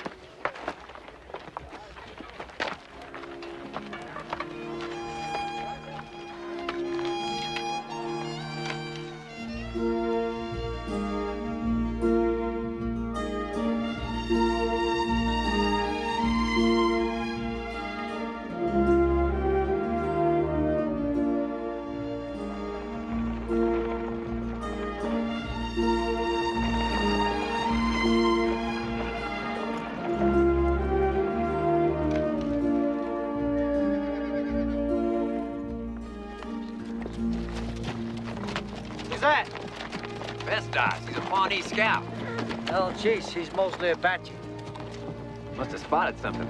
[SPEAKER 13] He's a Pawnee scout.
[SPEAKER 12] Oh, jeez, he's mostly Apache.
[SPEAKER 16] Must have spotted something.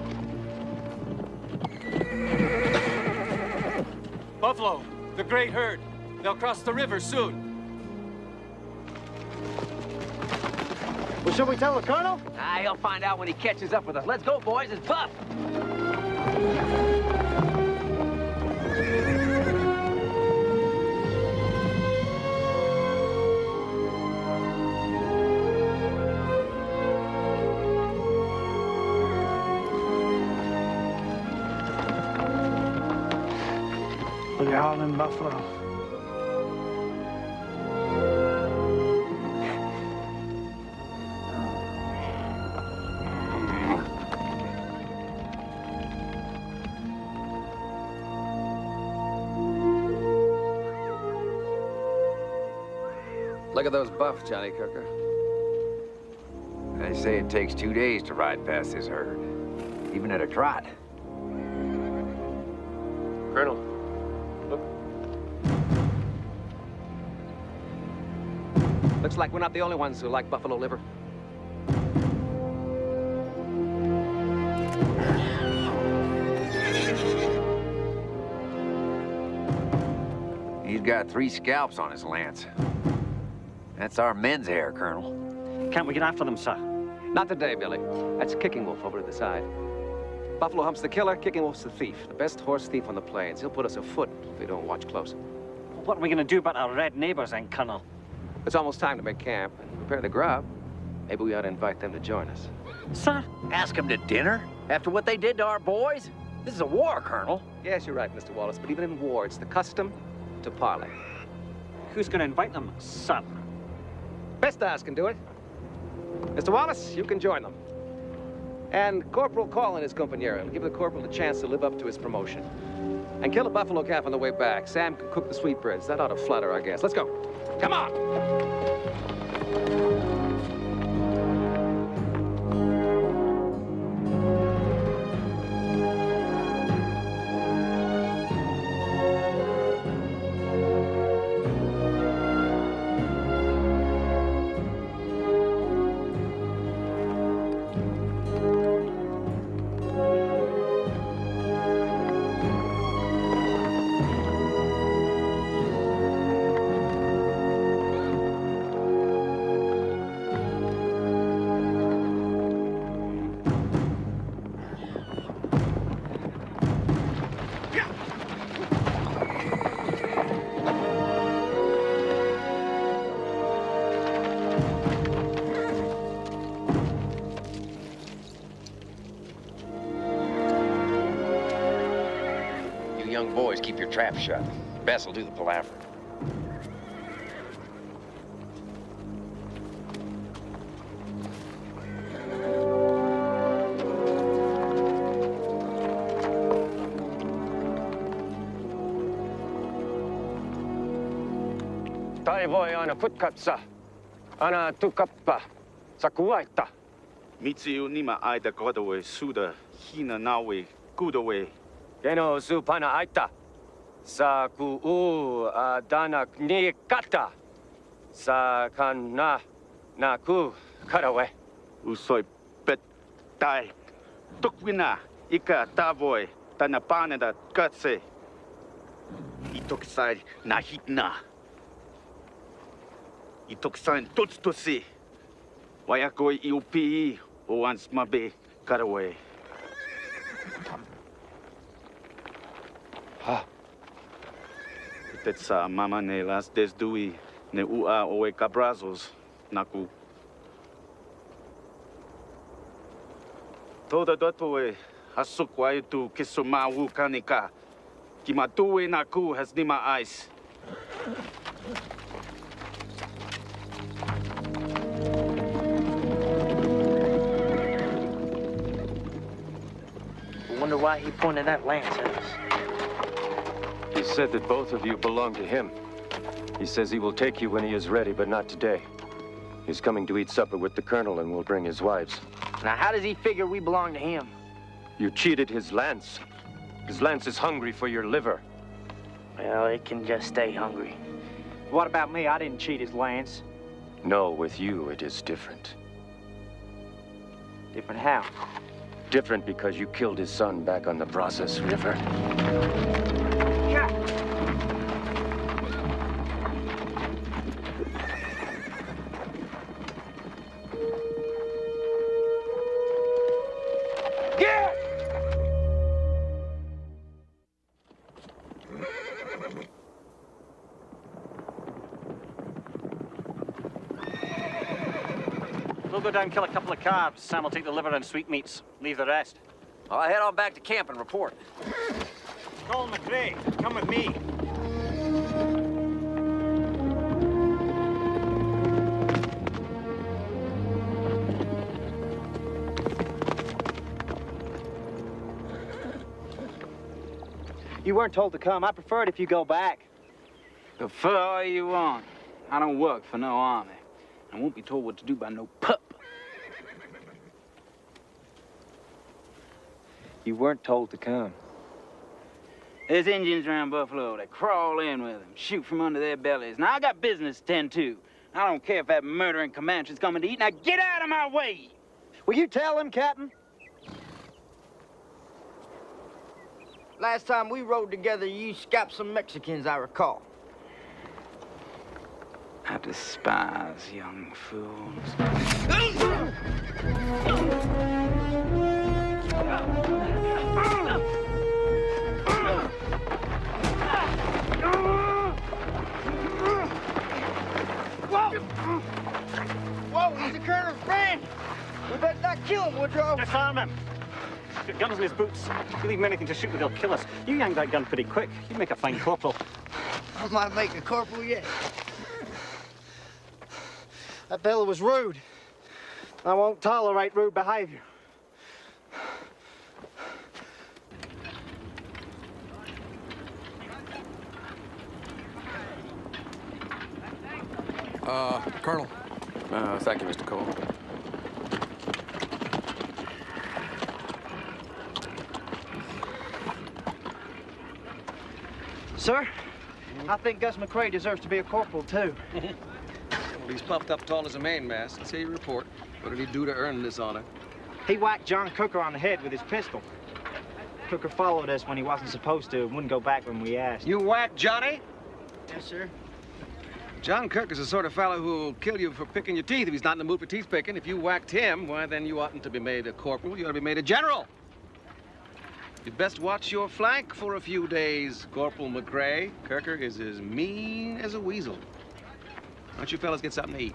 [SPEAKER 7] Buffalo, the great herd. They'll cross the river soon.
[SPEAKER 14] Well, should we tell the colonel?
[SPEAKER 13] Ah, he'll find out when he catches up with us. Let's go, boys. It's Buff.
[SPEAKER 21] We're all in Buffalo.
[SPEAKER 16] Look at those buffs, Johnny Cooker.
[SPEAKER 9] They say it takes 2 days to ride past this herd, even at a trot.
[SPEAKER 16] Colonel, look. Looks like we're not the only ones who like buffalo liver.
[SPEAKER 9] He's got 3 scalps on his lance. That's our men's hair, Colonel.
[SPEAKER 11] Can't we get after them, sir?
[SPEAKER 16] Not today, Billy. That's Kicking Wolf over to the side. Buffalo Hump's the killer, Kicking Wolf's the thief. The best horse thief on the plains. He'll put us afoot if we don't watch close.
[SPEAKER 20] Well, what are we gonna do about our red neighbors then, Colonel?
[SPEAKER 16] It's almost time to make camp and prepare the grub. Maybe we ought to invite them to join us.
[SPEAKER 13] Sir? Ask them to dinner? After what they did to our boys? This is a war, Colonel.
[SPEAKER 16] Yes, you're right, Mr. Wallace, but even in war, it's the custom to parley.
[SPEAKER 20] Who's gonna invite them, son?
[SPEAKER 16] Best ass can do it. Mr. Wallace, you can join them. And Corporal call in his compañero and give the corporal a chance to live up to his promotion. And kill a buffalo calf on the way back. Sam can cook the sweetbreads. That ought to flatter our guests. Let's go. Come on!
[SPEAKER 13] Young boys, keep your trap shut. Bess will do the palaver.
[SPEAKER 5] Taivoi aina futkatsa. Ana tukappa. Sakuaita.
[SPEAKER 22] Mitsiu nima aida godawe suda hina nawe gudawe.
[SPEAKER 5] Geno supana aita. Sa ku dana ni kata. Sa kana naku karawe.
[SPEAKER 22] Usoi bet tai. Tukwina ika tavoy tanapanada katse. Itoksai nahitna. Itoksain tutstusi. Wayakoi iupi once mabe karawe.
[SPEAKER 5] Ha.
[SPEAKER 22] Itetsa mama ne las desdui ne ua oe cabrazos naku. Toda dotoe hasukwai tu kisumawu kanika. Kimatue naku has nima ice.
[SPEAKER 21] I wonder why he pointed that lance at us.
[SPEAKER 5] He said that both of you belong to him. He says he will take you when he is ready, but not today. He's coming to eat supper with the colonel and will bring his wives.
[SPEAKER 21] Now, how does he figure we belong to him?
[SPEAKER 5] You cheated his lance. His lance is hungry for your liver.
[SPEAKER 21] Well, it can just stay hungry.
[SPEAKER 20] What about me? I didn't cheat his lance.
[SPEAKER 5] No, with you it is different.
[SPEAKER 20] Different how?
[SPEAKER 5] Different because you killed his son back on the Brazos River.
[SPEAKER 20] We'll go down and kill a couple of calves. Sam will take the liver and sweetmeats. Leave the rest.
[SPEAKER 13] I'll head on back to camp and report.
[SPEAKER 11] Colin McRae, come with me.
[SPEAKER 2] You weren't told to come. I prefer it if you go back.
[SPEAKER 23] Prefer all you want. I don't work for no army. I won't be told what to do by no pup.
[SPEAKER 2] You weren't told to come.
[SPEAKER 23] There's Indians around Buffalo that crawl in with them, shoot from under their bellies. Now, I got business to tend to. I don't care if that murdering Comanche's coming to eat. Now, get out of my way!
[SPEAKER 2] Will you tell him, Captain?
[SPEAKER 3] Last time we rode together, you scalped some Mexicans, I recall.
[SPEAKER 23] I despise young fools.
[SPEAKER 3] not kill him, Woodrow.
[SPEAKER 11] Disarm him. He's got guns in his boots. If you leave him anything to shoot with, they'll kill us. You yank that gun pretty quick. You'd make a fine corporal.
[SPEAKER 3] I might make a corporal yet. That fellow was rude. I won't tolerate rude behavior.
[SPEAKER 16] Colonel. Thank you, Mr. Cole.
[SPEAKER 14] Sir, I think Gus McCrae deserves to be a corporal, too.
[SPEAKER 16] Well, he's puffed up tall as a mainmast. Let's hear your report. What did he do to earn this honor?
[SPEAKER 2] He whacked John Cooker on the head with his pistol. Cooker followed us when he wasn't supposed to and wouldn't go back when we asked.
[SPEAKER 16] You whacked Johnny?
[SPEAKER 3] Yes, sir.
[SPEAKER 16] John Kirk is the sort of fellow who'll kill you for picking your teeth if he's not in the mood for teeth picking. If you whacked him, why, then you oughtn't to be made a corporal. You ought to be made a general. You'd best watch your flank for a few days, Corporal McCrae. Kirker is as mean as a weasel. Why don't you fellas get something to eat?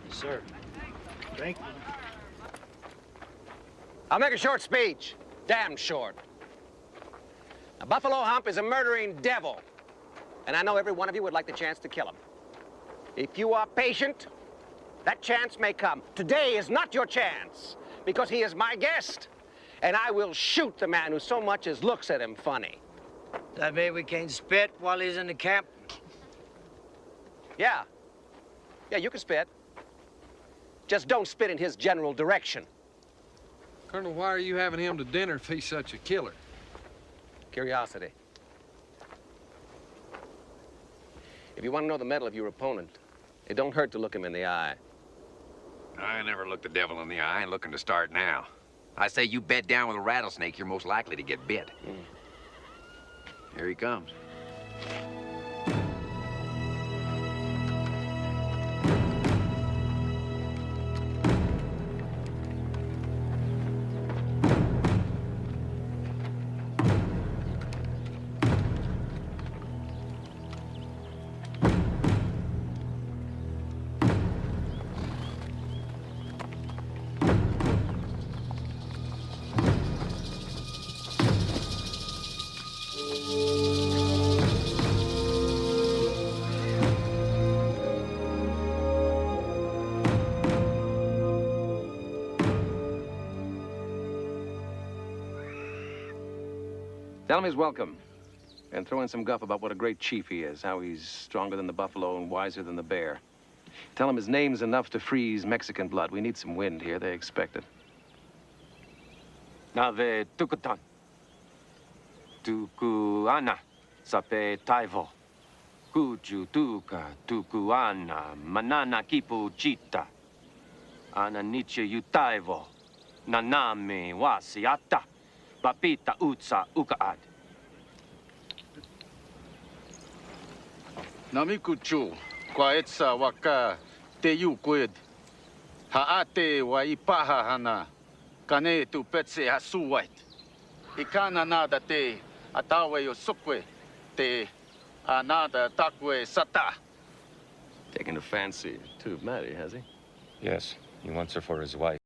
[SPEAKER 2] Sir. Thank you.
[SPEAKER 8] I'll make a short speech. Damn short. Now, Buffalo Hump is a murdering devil. And I know every one of you would like the chance to kill him. If you are patient, that chance may come. Today is not your chance, because he is my guest. And I will shoot the man who so much as looks at him funny.
[SPEAKER 12] That mean we can't spit while he's in the camp?
[SPEAKER 8] Yeah. Yeah, you can spit. Just don't spit in his general direction.
[SPEAKER 4] Colonel, why are you having him to dinner if he's such a killer?
[SPEAKER 8] Curiosity. If you want to know the mettle of your opponent, it don't hurt to look him in the eye.
[SPEAKER 9] I never looked the devil in the eye and looking to start now. I say you bed down with a rattlesnake, you're most likely to get bit. Here he comes.
[SPEAKER 16] Tell him he's welcome. And throw in some guff about what a great chief he is, how he's stronger than the buffalo and wiser than the bear. Tell him his name's enough to freeze Mexican blood. We need some wind here. They expect it.
[SPEAKER 5] Nave tukutan. Tukuana sape taivo. Kuju tuka tukuana manana kipu chita. Ananiche yutaivo. Naname wasiata. Papita utsa ukaad.
[SPEAKER 22] Namikuchu, kwaetsa waka te yukwid. Haate wa ipaha hana. Kane tu petse hasuwait. Ikana nada te atawe yosukwe. Te anada takwe sata.
[SPEAKER 16] Taking a fancy to Maddie, has he?
[SPEAKER 5] Yes, he wants her for his wife.